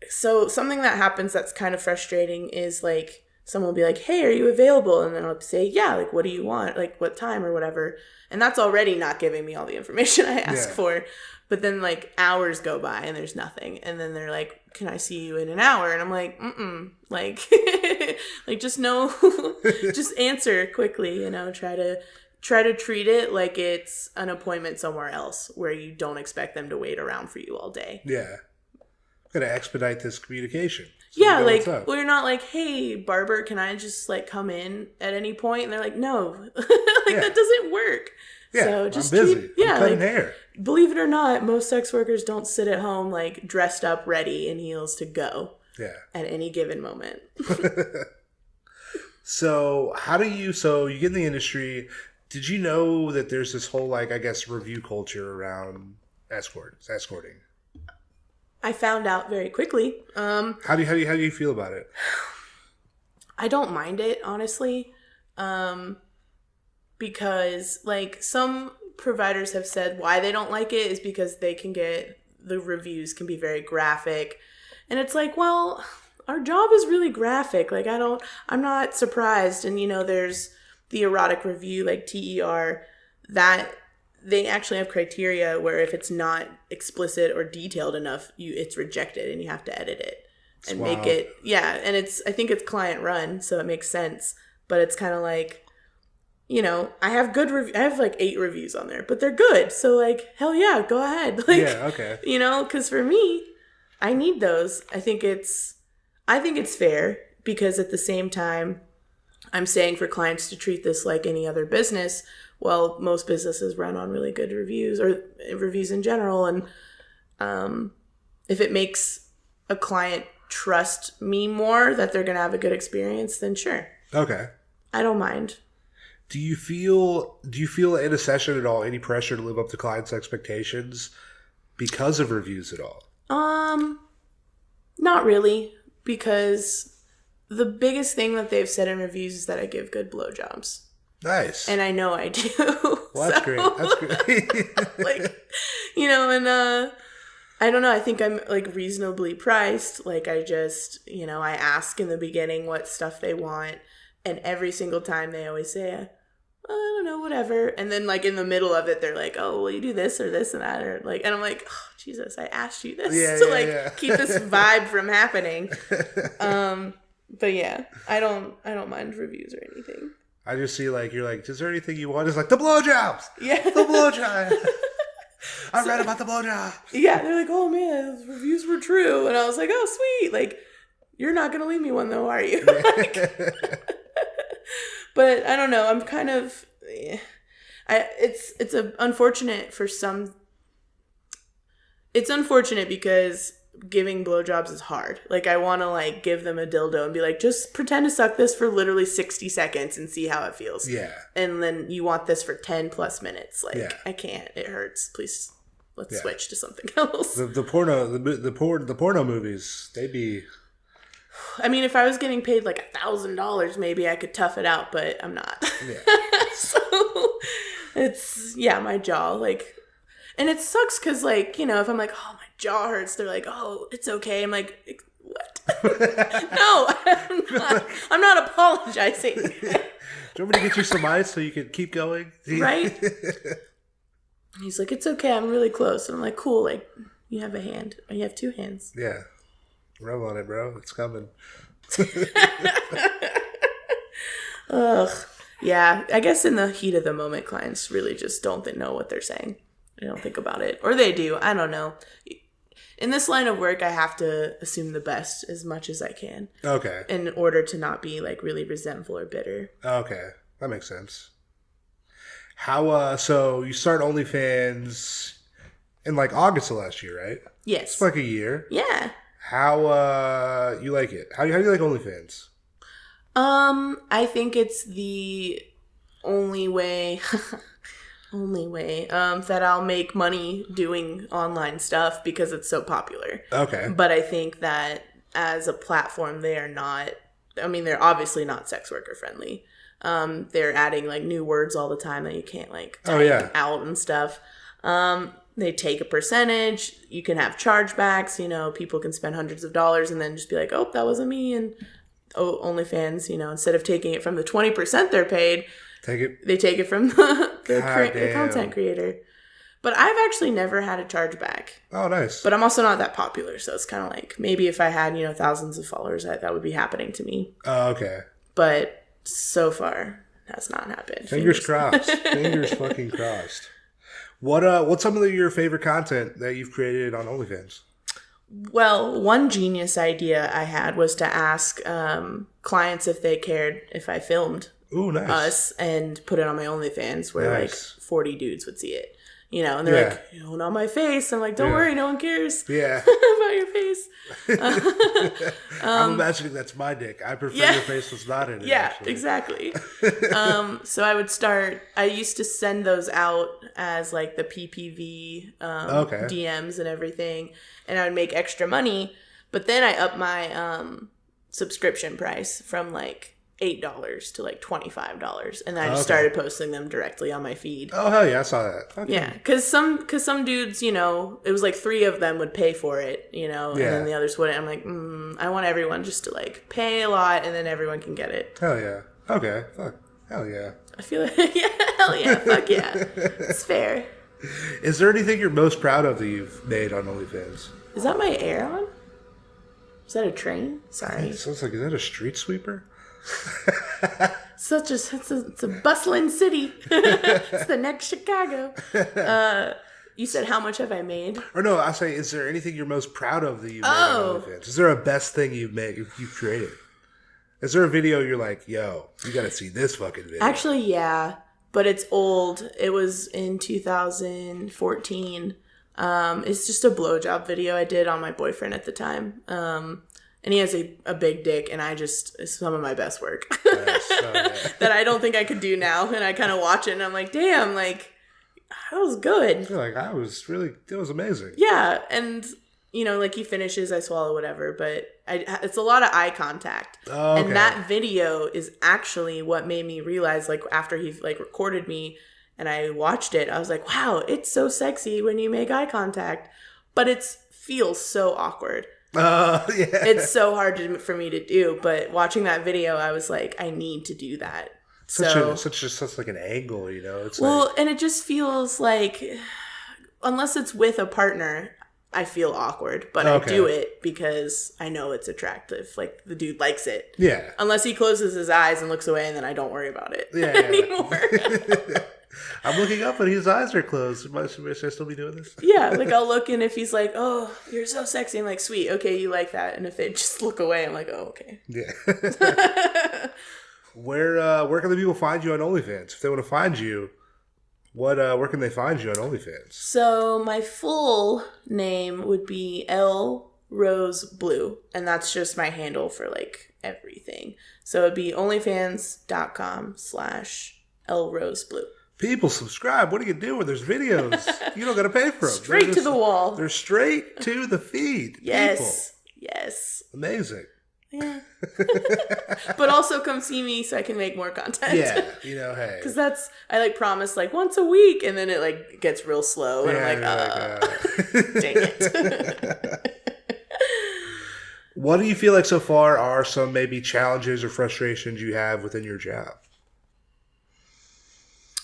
so something that happens that's kind of frustrating is like someone will be like, hey, are you available? And then I'll say, yeah, like, what do you want? Like, what time or whatever. And that's already not giving me all the information I ask for. But then like hours go by and there's nothing. And then they're like, can I see you in an hour? And I'm like, like, like just just answer quickly, try to treat it like it's an appointment somewhere else where you don't expect them to wait around for you all day. Yeah. I'm going to expedite this communication. So yeah. Like, well, you're not like, hey, barber, can I just like come in at any point? And they're like, no, that doesn't work. Yeah, so just I'm busy. I'm cutting hair. Believe it or not, most sex workers don't sit at home like dressed up, ready in heels to go. Yeah. At any given moment. So you get in the industry. Did you know that there's this whole like, I guess, review culture around escorting? I found out very quickly. How do you feel about it? I don't mind it, honestly. Because like some providers have said why they don't like it is because the reviews can be very graphic. And it's like, well, our job is really graphic. Like I'm not surprised. And there's the erotic review, like TER, that they actually have criteria where if it's not explicit or detailed enough, it's rejected and you have to edit it and make it. Yeah. And I think it's client run, so it makes sense. But it's kind of like, I have I have like 8 reviews on there, but they're good. So like, hell yeah, go ahead. Like, yeah, okay. Because for me, I need those. I think it's fair because at the same time, I'm saying for clients to treat this like any other business. Well, most businesses run on really good reviews or reviews in general. And if it makes a client trust me more that they're going to have a good experience, then sure. Okay. I don't mind. Do you feel in a session at all any pressure to live up to clients' expectations because of reviews at all? Not really, because the biggest thing that they've said in reviews is that I give good blowjobs. Nice. And I know I do. Well, that's great. That's great. Like, and I don't know. I think I'm like reasonably priced. Like I just, I ask in the beginning what stuff they want. And every single time they always say, I don't know, whatever. And then like in the middle of it, they're like, oh, will you do this or this and that? Or like, and I'm like, oh, Jesus, I asked you this to keep this vibe from happening. But yeah, I don't mind reviews or anything. I just see like, you're like, is there anything you want? It's like the blowjobs. Yeah. The blowjobs. I read about the blowjobs. Yeah. They're like, oh man, those reviews were true. And I was like, oh, sweet. Like, you're not going to leave me one though, are you? But I don't know. I'm kind of, it's unfortunate for some It's unfortunate because giving blowjobs is hard. Like, I want to, like, give them a dildo and be like, just pretend to suck this for literally 60 seconds and see how it feels. Yeah. And then you want this for 10 plus minutes. Like, Yeah. I can't. It hurts. Please, let's switch to something else. The porno movies, they be... I mean, if I was getting paid like $1,000, maybe I could tough it out, but I'm not. Yeah. So it's, my jaw, like, and it sucks because, like, you know, if I'm like, oh, my jaw hurts, they're like, oh, it's okay. I'm like, what? No, I'm not apologizing. Do you want me to get you some ice so you can keep going? Right? He's like, it's okay. I'm really close. And I'm like, cool. Like, you have a hand. You have two hands. Yeah. Rub on it, bro. It's coming. Ugh. Yeah. I guess in the heat of the moment, clients really just don't know what they're saying. They don't think about it. Or they do. I don't know. In this line of work, I have to assume the best as much as I can. Okay. In order to not be, like, really resentful or bitter. Okay. That makes sense. How, so you start OnlyFans in, like, August of last year, right? Yes. It's like a year. Yeah. How, you like it? How do you like OnlyFans? I think it's the only way... that I'll make money doing online stuff because it's so popular. Okay. But I think that as a platform, they are not, I mean, they're obviously not sex worker friendly. They're adding like new words all the time that you can't like type out and stuff. They take a percentage. You can have chargebacks, you know, people can spend hundreds of dollars and then just be like, oh, that wasn't me. And OnlyFans, you know, instead of taking it from the 20% they're paid, they take it from the content creator. But I've actually never had a chargeback. Oh, nice. But I'm also not that popular, so it's kind of like maybe if I had, you know, thousands of followers, that would be happening to me. Oh, okay. But so far, has not happened. Fingers crossed. Fingers fucking crossed. What's some of your favorite content that you've created on OnlyFans? Well, one genius idea I had was to ask clients if they cared if I filmed us and put it on my OnlyFans where like 40 dudes would see it. You know, and they're like, you know, not my face. I'm like, don't worry, no one cares about your face. I'm imagining that's my dick. I prefer your face was not in it. Yeah, exactly. So I used to send those out as like the PPV DMs and everything, and I would make extra money. But then I upped my subscription price from like $8 to like $25, and then I just started posting them directly on my feed. Oh hell yeah, I saw that. Okay. Yeah, because some dudes, you know, it was like 3 of them would pay for it, you know, and then the others wouldn't. I'm like, I want everyone just to like pay a lot, and then everyone can get it. Hell yeah. Okay. Fuck. Hell yeah. I feel like hell yeah, fuck yeah, it's fair. Is there anything you're most proud of that you've made on OnlyFans? Is that my air on? Is that a train? Sorry. It sounds like, is that a street sweeper? It's a bustling city. It's the next Chicago. You said how much have I made? Or no, I say, is there anything you're most proud of that you've made on OnlyFans? Is there a best thing you've created? Is there a video you're like, yo, you gotta see this fucking video? Actually, yeah, but it's old. It was in 2014. It's just a blowjob video I did on my boyfriend at the time. And he has a big dick, and it's some of my best work that I don't think I could do now. And I kind of watch it, and I'm like, damn, like, that was good. I feel like it was amazing. Yeah, and, you know, like, he finishes, I swallow, whatever, but it's a lot of eye contact. Oh, okay. And that video is actually what made me realize, like, after he, like, recorded me, and I watched it, I was like, wow, it's so sexy when you make eye contact, but it feels so awkward. It's so hard for me to do, but watching that video, I was like, I need to do that. Such like an angle, you know. It's and it just feels like, unless it's with a partner, I feel awkward. But I do it because I know it's attractive. Like, the dude likes it. Yeah. Unless he closes his eyes and looks away, and then I don't worry about it anymore. I'm looking up and his eyes are closed. Should I still be doing this? Yeah, like, I'll look, and if he's like, oh, you're so sexy, I'm like, sweet, okay, you like that. And if they just look away, I'm like, oh, okay. Yeah. Where can the people find you on OnlyFans? If they want to find you, Where can they find you on OnlyFans? So my full name would be L Rose Blue, and that's just my handle for like everything. So it'd be onlyfans.com/L Rose Blue. People subscribe. What are you doing? There's videos. You don't got to pay for them. Straight to the wall. They're straight to the feed. Yes. People. Yes. Amazing. Yeah. But also come see me so I can make more content. Yeah. Hey. Because I like promise like once a week, and then it like gets real slow, and I'm like, dang it. What do you feel like so far are some maybe challenges or frustrations you have within your job?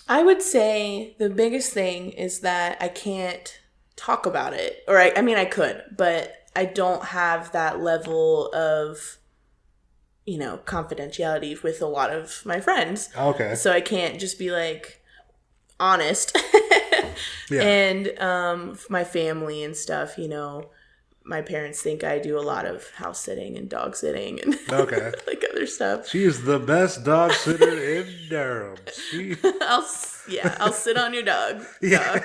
I would say the biggest thing is that I can't talk about it. Or I mean, I could, but I don't have that level of, confidentiality with a lot of my friends. Okay. So I can't just be like honest. Yeah. And my family and stuff, my parents think I do a lot of house sitting and dog sitting and okay. like other stuff. She is the best dog sitter in Durham. I'll sit on your dog. Yeah.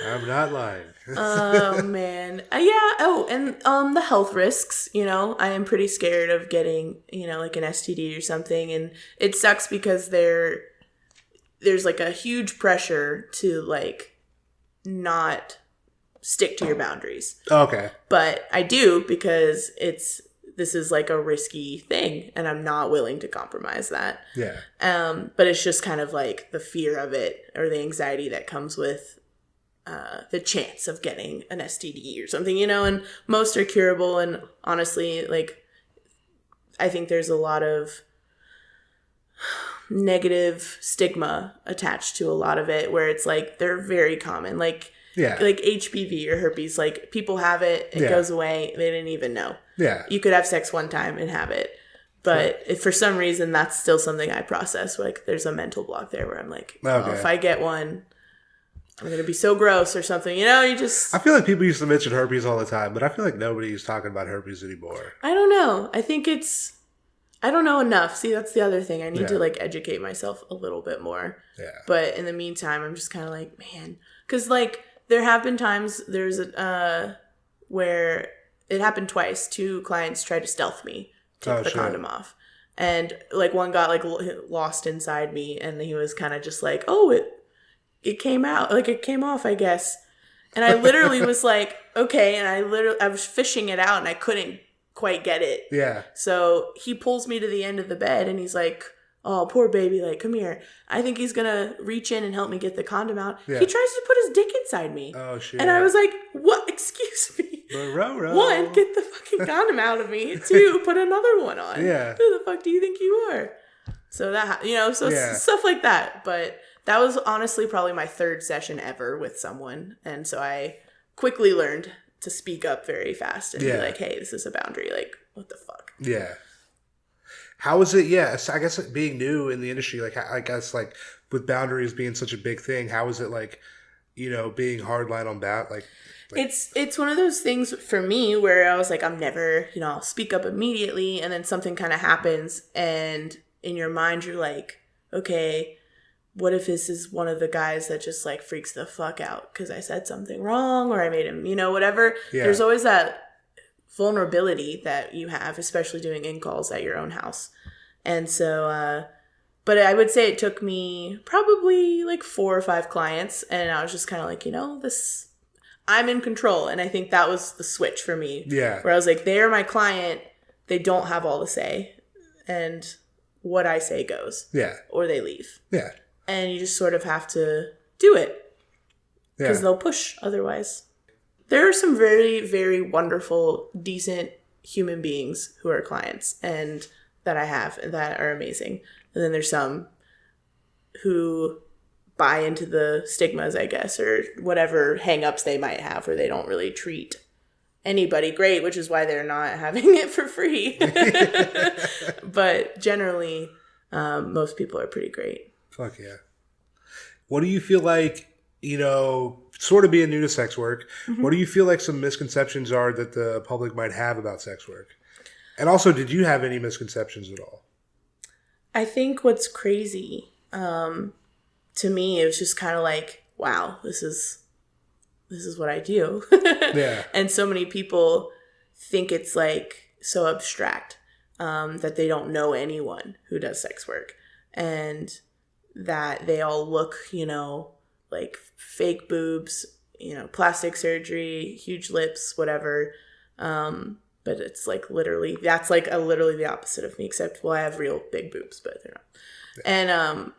I'm not lying. Oh man. Yeah. Oh, and the health risks, I am pretty scared of getting, like an STD or something, and it sucks because there's like a huge pressure to like not stick to your boundaries. Okay. But I do because this is like a risky thing, and I'm not willing to compromise that. Yeah. But it's just kind of like the fear of it or the anxiety that comes with the chance of getting an STD or something, and most are curable. And honestly, like, I think there's a lot of negative stigma attached to a lot of it, where it's like they're very common, like HPV or herpes. Like, people have it, it goes away, they didn't even know. Yeah, you could have sex one time and have it, but if for some reason that's still something I process, like there's a mental block there where I'm like, if I get one, I'm going to be so gross or something, you just... I feel like people used to mention herpes all the time, but I feel like nobody's talking about herpes anymore. I don't know. I think I don't know enough. See, that's the other thing. I need to like educate myself a little bit more. Yeah. But in the meantime, I'm just kind of like, man, because like there have been times where it happened twice. 2 clients tried to stealth me, take the condom off. And like one got like lost inside me, and he was kind of just like, it came out, like it came off, I guess. And I literally was like, okay. And I was fishing it out and I couldn't quite get it. Yeah. So he pulls me to the end of the bed and he's like, oh, poor baby, like, come here. I think he's going to reach in and help me get the condom out. Yeah. He tries to put his dick inside me. Oh, shit. And I was like, what? Excuse me. One, get the fucking condom out of me. 2, put another one on. Yeah. Who the fuck do you think you are? So that, stuff like that. But that was honestly probably my 3rd session ever with someone. And so I quickly learned to speak up very fast and be like, hey, this is a boundary. Like, what the fuck? Yeah. How is it? Yeah, I guess like being new in the industry, like I guess like with boundaries being such a big thing, how is it like, being hardline on that? Like it's one of those things for me where I was like, I'm never, I'll speak up immediately, and then something kind of happens, and in your mind you're like, okay, what if this is one of the guys that just like freaks the fuck out because I said something wrong or I made him, whatever. Yeah. There's always that vulnerability that you have, especially doing in-calls at your own house. And so, but I would say it took me probably like 4 or 5 clients, and I was just kind of like, I'm in control. And I think that was the switch for me. Yeah. Where I was like, they're my client. They don't have all the say. And what I say goes. Yeah. Or they leave. Yeah. And you just sort of have to do it. Because they'll push otherwise. There are some very, very wonderful, decent human beings who are clients and that I have and that are amazing. And then there's some who buy into the stigmas, I guess, or whatever hang-ups they might have where they don't really treat anybody great, which is why they're not having it for free. But generally, most people are pretty great. Fuck yeah. What do you feel like, sort of being new to sex work, what do you feel like some misconceptions are that the public might have about sex work? And also, did you have any misconceptions at all? I think what's crazy to me, it was just kind of like, wow, this is what I do. Yeah. And so many people think it's like so abstract, that they don't know anyone who does sex work, and that they all look, like fake boobs, plastic surgery, huge lips, whatever. But it's like literally the opposite of me, except, well, I have real big boobs, but they're not. Yeah. And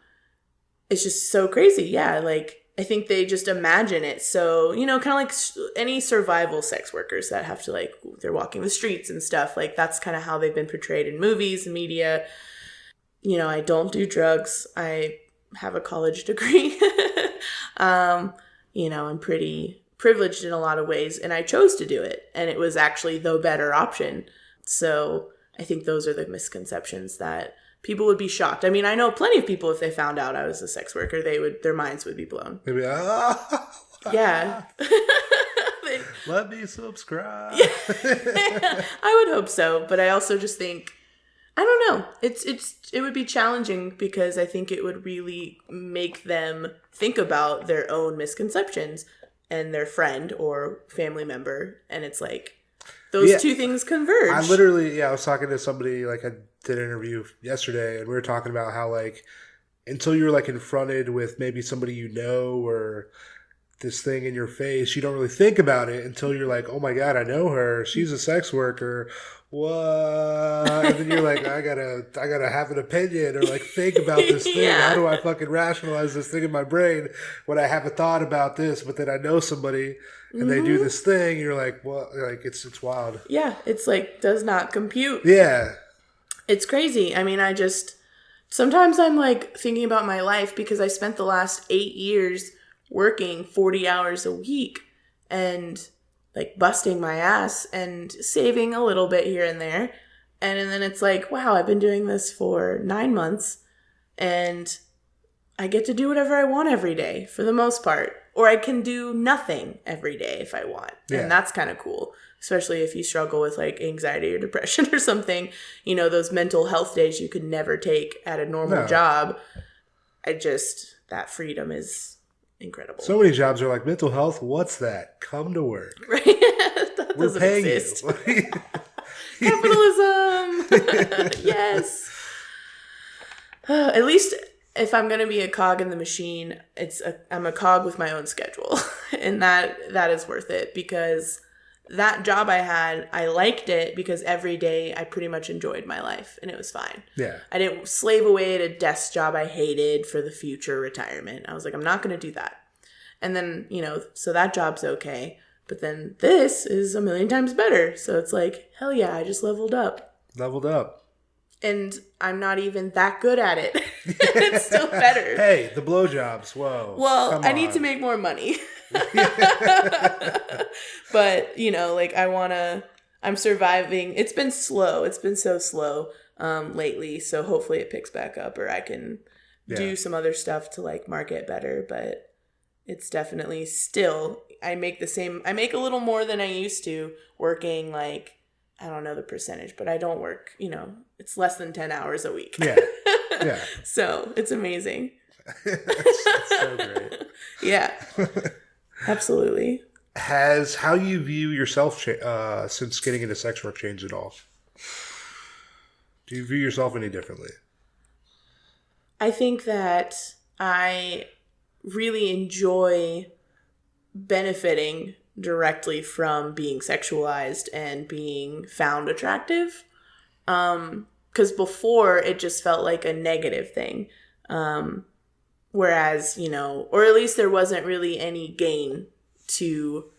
it's just so crazy. Yeah, like I think they just imagine it. So, kind of like any survival sex workers that have to, like, they're walking the streets and stuff. Like, that's kind of how they've been portrayed in movies and media. I don't do drugs. I have a college degree. I'm pretty privileged in a lot of ways, and I chose to do it. And it was actually the better option. So I think those are the misconceptions that people would be shocked. I mean, I know plenty of people, if they found out I was a sex worker, their minds would be blown. Maybe, Yeah. let me subscribe. I would hope so, but I also just think, I don't know. It would be challenging, because I think it would really make them think about their own misconceptions and their friend or family member, and it's like those two things converge. I was talking to somebody, like, I did an interview yesterday, and we were talking about how, like, until you're, like, confronted with maybe somebody or this thing in your face, you don't really think about it until you're like, oh my God, I know her. She's a sex worker. What? And then you're like, I gotta have an opinion, or like think about this thing. Yeah. How do I fucking rationalize this thing in my brain when I have a thought about this, but then I know somebody and they do this thing, and you're like, what? Like, it's wild. Yeah, it's like, does not compute. Yeah. It's crazy. I mean, sometimes I'm like thinking about my life, because I spent the last 8 years working 40 hours a week and like busting my ass and saving a little bit here and there. And then it's like, wow, I've been doing this for 9 months, and I get to do whatever I want every day for the most part. Or I can do nothing every day if I want. Yeah. And that's kind of cool, especially if you struggle with like anxiety or depression or something. Those mental health days you could never take at a normal job. That freedom is incredible. So many jobs are like, mental health, what's that? Come to work. Right? That We're doesn't paying exist. you. Capitalism. Yes. At least if I'm going to be a cog in the machine, I'm a cog with my own schedule. And that is worth it, because that job I had, I liked it because every day I pretty much enjoyed my life and it was fine. Yeah. I didn't slave away at a desk job I hated for the future retirement. I was like, I'm not going to do that. And then, so that job's okay. But then this is a million times better. So it's like, hell yeah, I just leveled up. And I'm not even that good at it. It's still better. Hey, the blowjobs. Whoa. Well, I need to make more money. But, like I'm surviving. It's been slow. It's been so slow lately. So hopefully it picks back up, or I can do some other stuff to like market better. But it's definitely still, I make a little more than I used to working, like, I don't know the percentage, but I don't work, it's less than 10 hours a week. Yeah. Yeah. So it's amazing. That's so great. Yeah. Absolutely. Has how you view yourself since getting into sex work changed at all? Do you view yourself any differently? I think that I really enjoy benefiting directly from being sexualized and being found attractive. Because before it just felt like a negative thing. Whereas, or at least there wasn't really any gain to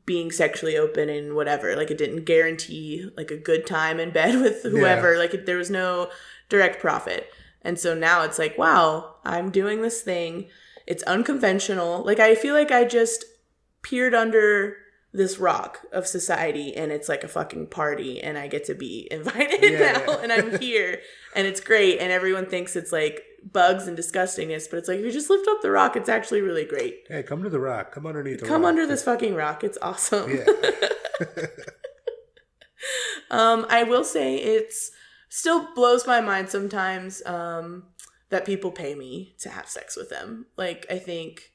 being sexually open and whatever. Like, it didn't guarantee like a good time in bed with whoever. Yeah. Like, there was no direct profit. And so now it's like, wow, I'm doing this thing. It's unconventional. Like, I feel like I just peered under this rock of society, and it's like a fucking party, and I get to be invited now, and I'm here, and it's great, and everyone thinks it's like bugs and disgustingness, but it's like, if you just lift up the rock, it's actually really great. Hey, come to the rock. Come underneath the rock. Come under this fucking rock. It's awesome. Yeah. I will say it's still blows my mind sometimes. that people pay me to have sex with them. Like, I think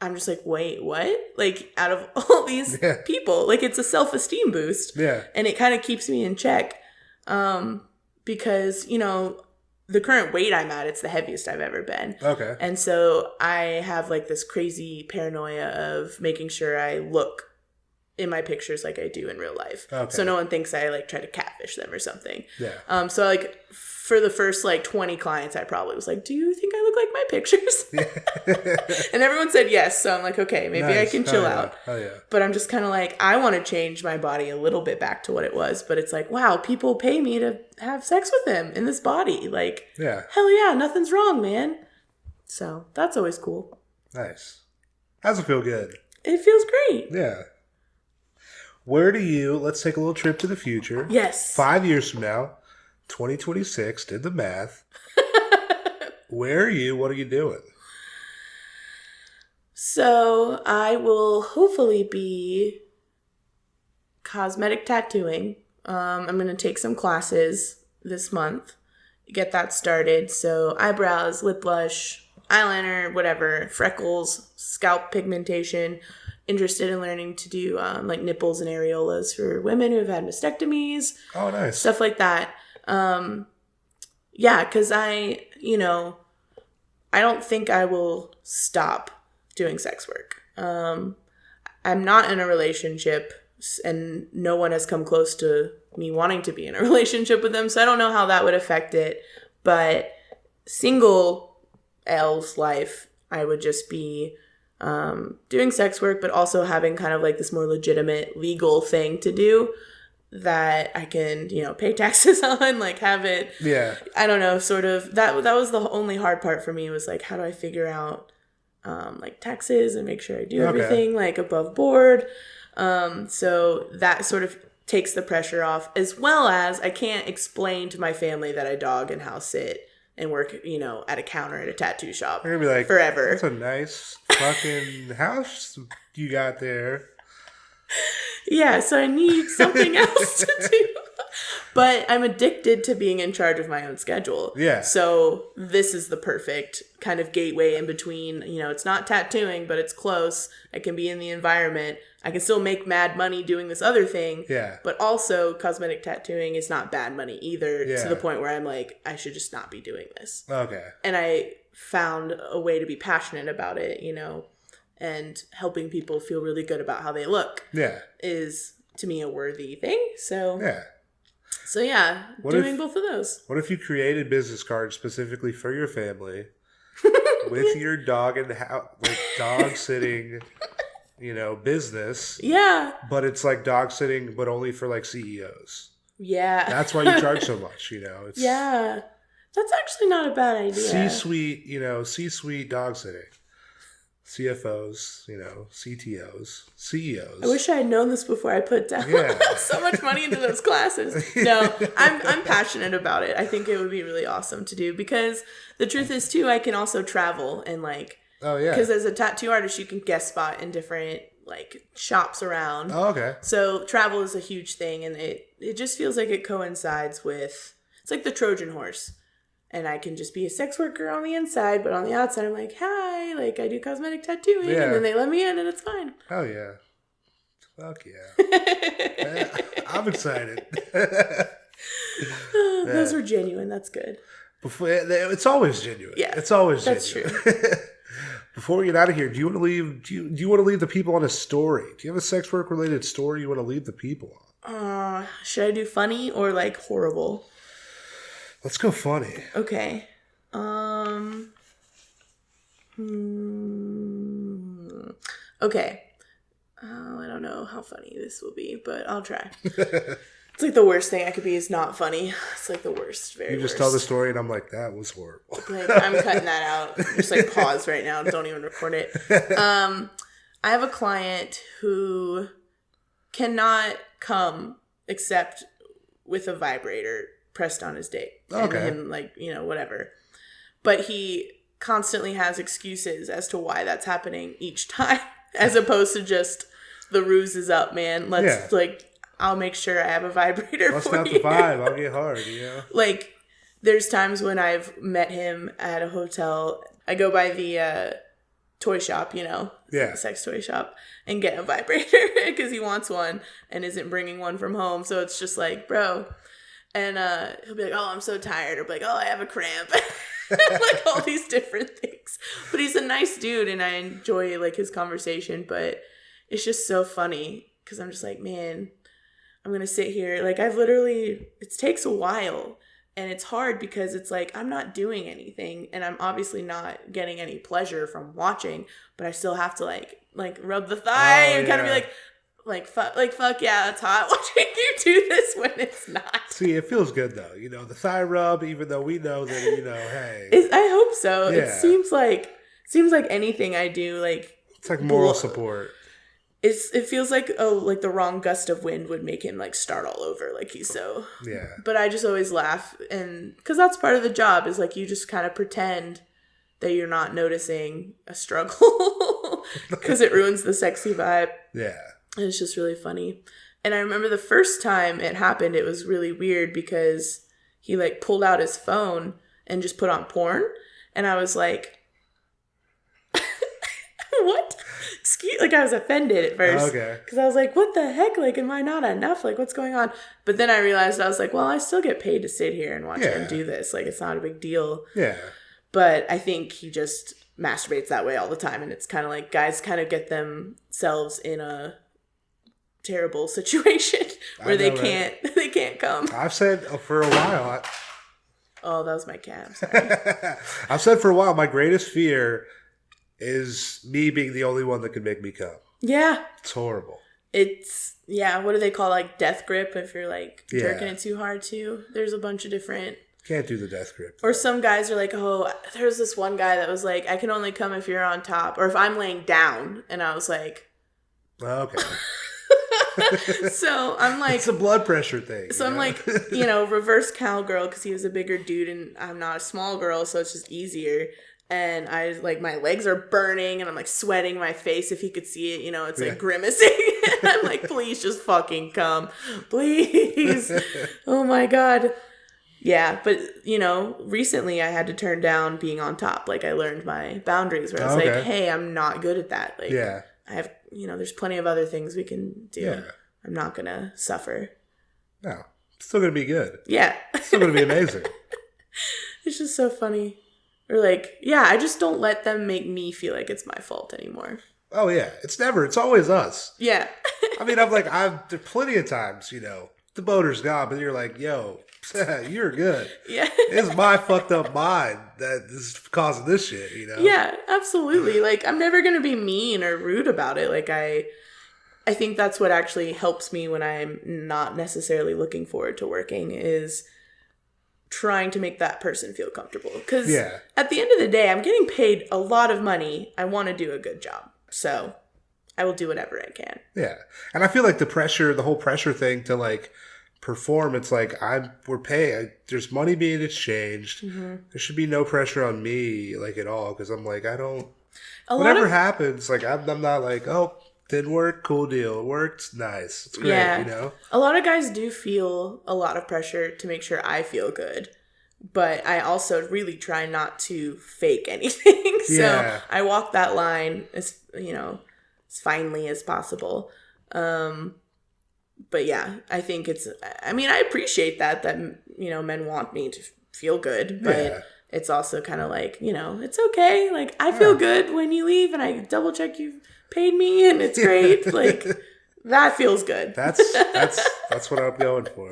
I'm just like, wait, what? Like, out of all these people, like, it's a self-esteem boost. Yeah. And it kind of keeps me in check. Because, you know, the current weight I'm at, it's the heaviest I've ever been. Okay. And so I have like this crazy paranoia of making sure I look in my pictures like I do in real life. Okay. So no one thinks I like try to catfish them or something. Yeah. So like for the first like 20 clients, I probably was like, do you think I look like my pictures? And everyone said yes. So I'm like, okay, maybe I can chill out. Oh yeah. But I'm just kind of like, I want to change my body a little bit back to what it was. But it's like, wow, people pay me to have sex with them in this body. Like, hell yeah, nothing's wrong, man. So that's always cool. Nice. How's it feel good? It feels great. Yeah. Where do you, let's take a little trip to the future. Yes. 5 years from now, 2026, did the math. Where are you? What are you doing? So I will hopefully be cosmetic tattooing. I'm going to take some classes this month, get that started. So eyebrows, lip blush, eyeliner, whatever, freckles, scalp pigmentation. Interested in learning to do like nipples and areolas for women who have had mastectomies. Oh, nice. Stuff like that. Yeah, because I don't think I will stop doing sex work. I'm not in a relationship, and no one has come close to me wanting to be in a relationship with them, so I don't know how that would affect it. But single L's life, I would just be doing sex work, but also having kind of like this more legitimate legal thing to do that I can, pay taxes on, like have it. Yeah. I don't know, sort of that was the only hard part for me, was like, how do I figure out like taxes and make sure I do everything like above board. So that sort of takes the pressure off, as well as I can't explain to my family that I dog and house sit and work, at a counter at a tattoo shop. They're gonna be like, forever. That's a nice fucking house you got there. Yeah, so I need something else to do. But I'm addicted to being in charge of my own schedule. Yeah. So this is the perfect kind of gateway in between. It's not tattooing, but it's close. I can be in the environment. I can still make mad money doing this other thing. Yeah. But also cosmetic tattooing is not bad money either, Yeah. to the point where I'm like, I should just not be doing this. Okay. And I found a way to be passionate about it, and helping people feel really good about how they look. Yeah. Is to me a worthy thing. So yeah. So yeah, doing both of those. What if you created business cards specifically for your family with your dog and like dog sitting, business? Yeah. But it's like dog sitting, but only for like CEOs. Yeah. That's why you charge so much. It's yeah. That's actually not a bad idea. C-suite dog sitting. CFOs, CTOs, CEOs. I wish I had known this before I put down so much money into those classes. No, I'm passionate about it. I think it would be really awesome to do, because the truth is too, I can also travel and like, oh yeah, because as a tattoo artist, you can guest spot in different like shops around. Oh, okay. So travel is a huge thing, and it just feels like it coincides with, it's like the Trojan horse. And I can just be a sex worker on the inside, but on the outside, I'm like, hi, like I do cosmetic tattooing, and then they let me in, and it's fine. Oh yeah, fuck yeah! I'm excited. Those were genuine. That's good. It's always genuine. Yeah, it's always that's genuine. true. Before we get out of here, do you want to leave? Do you want to leave the people on a story? Do you have a sex work related story you want to leave the people on? Should I do funny or like horrible? Let's go funny. Okay. Okay. I don't know how funny this will be, but I'll try. It's like the worst thing I could be is not funny. It's like the worst, very You just worst. tell the story and I'm like, that was horrible. Like, I'm cutting that out. Just like pause right now. Don't even record it. I have a client who cannot come except with a vibrator pressed on his dick. Okay. And him, like, whatever. But he constantly has excuses as to why that's happening each time, as opposed to just the ruse is up, man. Let's I'll make sure I have a vibrator Bust for out you. the vibe. I'll get hard, Like, there's times when I've met him at a hotel. I go by the toy shop, Yeah. sex toy shop, and get a vibrator because he wants one and isn't bringing one from home. So it's just like, bro. And he'll be like, oh, I'm so tired. Or be like, oh, I have a cramp. Like all these different things. But he's a nice dude and I enjoy like his conversation. But it's just so funny because I'm just like, man, I'm going to sit here. Like it takes a while. And it's hard because it's like, I'm not doing anything and I'm obviously not getting any pleasure from watching, but I still have to like rub the thigh and kind of be fuck yeah, that's hot watching you do this when it's not. See, it feels good though. The thigh rub, even though we know that, hey. I hope so. Yeah. It seems like anything I do, like. It's like moral support. It feels like the wrong gust of wind would make him like start all over, like he's so. Yeah. But I just always laugh, and because that's part of the job is like you just kind of pretend that you're not noticing a struggle because it ruins the sexy vibe. Yeah. And it's just really funny. And I remember the first time it happened, it was really weird because he like pulled out his phone and just put on porn, and I was like, what? Like I was offended at first. Okay. Because I was like, what the heck? Like, am I not enough? Like, what's going on? But then I realized I was like, well, I still get paid to sit here and watch him do this. Like, it's not a big deal. Yeah. But I think he just masturbates that way all the time. And it's kind of like guys kind of get themselves in a terrible situation where they can't come. I've said for a while. Oh, that was my cat. Sorry. I've said for a while, my greatest fear is me being the only one that can make me come. Yeah. It's horrible. It's, what do they call, like, death grip if you're, like, jerking it too hard, too? There's a bunch of different... Can't do the death grip. Or some guys are like, oh, there's this one guy that was like, I can only come if you're on top. Or if I'm laying down. And I was like... Okay. So I'm like... It's a blood pressure thing. So I'm like, reverse cowgirl because he was a bigger dude and I'm not a small girl, so it's just easier. And I like my legs are burning and I'm like sweating my face. If you could see it, it's like grimacing. And I'm like, please just fucking come. Please. Oh my God. Yeah. But, recently I had to turn down being on top. Like I learned my boundaries where I was like, hey, I'm not good at that. Like I have, there's plenty of other things we can do. Yeah. I'm not going to suffer. No. It's still going to be good. Yeah. It's still going to be amazing. It's just so funny. Or like, I just don't let them make me feel like it's my fault anymore. Oh yeah, it's always us. Yeah. I mean, there's plenty of times, the motor's gone, but you're like, yo, you're good. Yeah. It's my fucked up mind that is causing this shit, Yeah, absolutely. Like, I'm never going to be mean or rude about it. Like, I think that's what actually helps me when I'm not necessarily looking forward to working is trying to make that person feel comfortable. Because at the end of the day, I'm getting paid a lot of money. I want to do a good job. So I will do whatever I can. Yeah. And I feel like the whole pressure thing to like perform, it's like we're paying, there's money being exchanged. Mm-hmm. There should be no pressure on me like at all. Because I'm like, whatever happens, like I'm not like, oh, didn't work, cool deal. It worked, nice. It's great, A lot of guys do feel a lot of pressure to make sure I feel good. But I also really try not to fake anything. So I walk that line as finely as possible. But yeah, I think I appreciate that men want me to feel good. But it's also kind of like, it's okay. Like, I feel good when you leave and I double check you paid me and it's great. Like, that feels good. That's what I'm going for.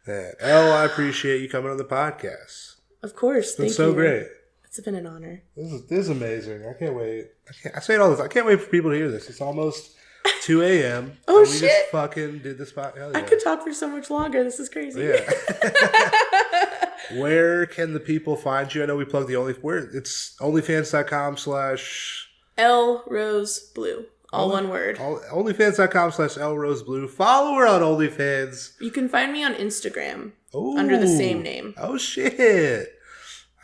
I appreciate you coming on the podcast. Of course. It's been so great. It's been an honor. This is amazing. I can't wait. I say it all this. I can't wait for people to hear this. It's almost 2 a.m. Oh, we shit. We just fucking did this podcast. I could talk for so much longer. This is crazy. Yeah. Where can the people find you? I know we plugged it's onlyfans.com/ LRoseBlue. All one word. Onlyfans.com/LRoseBlue. Follow her on OnlyFans. You can find me on Instagram under the same name. Oh, shit.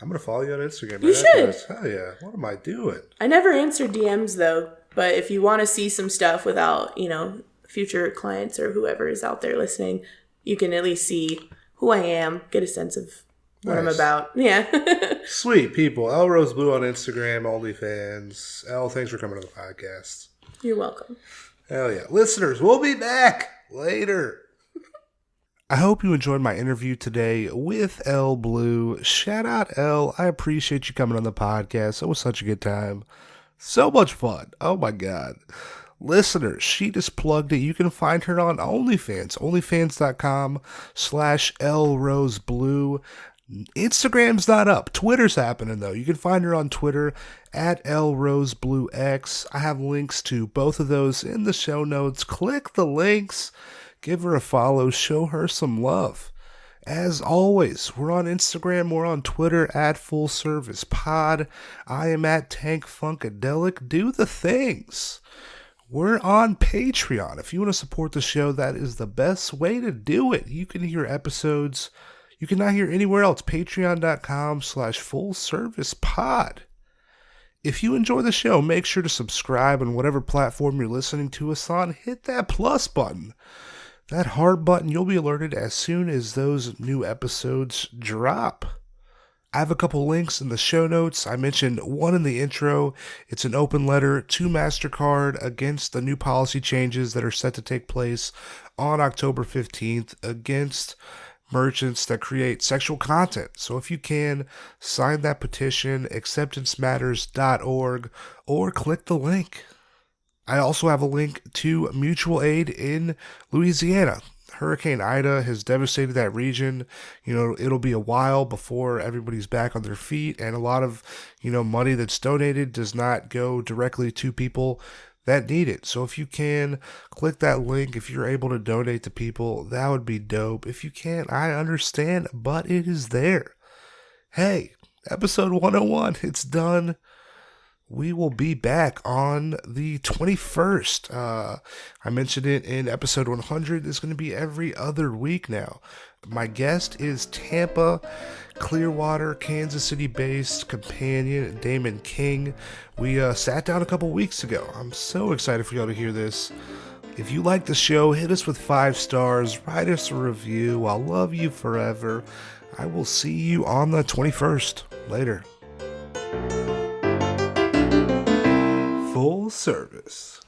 I'm going to follow you on Instagram. You should. Hell yeah. What am I doing? I never answer DMs, though. But if you want to see some stuff without, future clients or whoever is out there listening, you can at least see who I am, get a sense of what I'm Nice. about. Yeah. Sweet people. L Rose Blue on Instagram, OnlyFans. L, thanks for coming to the podcast. You're welcome. Hell yeah. Listeners, we'll be back later. I hope you enjoyed my interview today with L Blue. Shout out L. I appreciate you coming on the podcast. It was such a good time. So much fun. Oh my God. Listeners, she just plugged it. You can find her on OnlyFans. OnlyFans.com/LRoseBlue. Instagram's not up. Twitter's happening though. You can find her on Twitter at LRoseBlueX. I have links to both of those in the show notes. Click the links. Give her a follow. Show her some love. As always, we're on Instagram, we're on Twitter at Full Service Pod. I am at Tank Funkadelic. Do the things. We're on Patreon. If you want to support the show, that is the best way to do it. You can hear episodes you cannot hear anywhere else. Patreon.com/fullservicepod. If you enjoy the show, make sure to subscribe on whatever platform you're listening to us on. Hit that plus button. That heart button, you'll be alerted as soon as those new episodes drop. I have a couple links in the show notes. I mentioned one in the intro. It's an open letter to MasterCard against the new policy changes that are set to take place on October 15th against merchants that create sexual content. So if you can, sign that petition, acceptancematters.org, or click the link. I also have a link to mutual aid in Louisiana. Hurricane Ida has devastated that region. It'll be a while before everybody's back on their feet, and a lot of, money that's donated does not go directly to people that need it. So if you can, click that link. If you're able to donate to people, that would be dope. If you can't, I understand, but it is there. Hey, episode 101, it's done. We will be back on the 21st. I mentioned it in episode 100. It's going to be every other week now. My guest is Tampa, Clearwater, Kansas City-based companion Damon King. We sat down a couple weeks ago. I'm so excited for y'all to hear this. If you like the show, hit us with 5 stars. Write us a review. I'll love you forever. I will see you on the 21st. Later. Full service.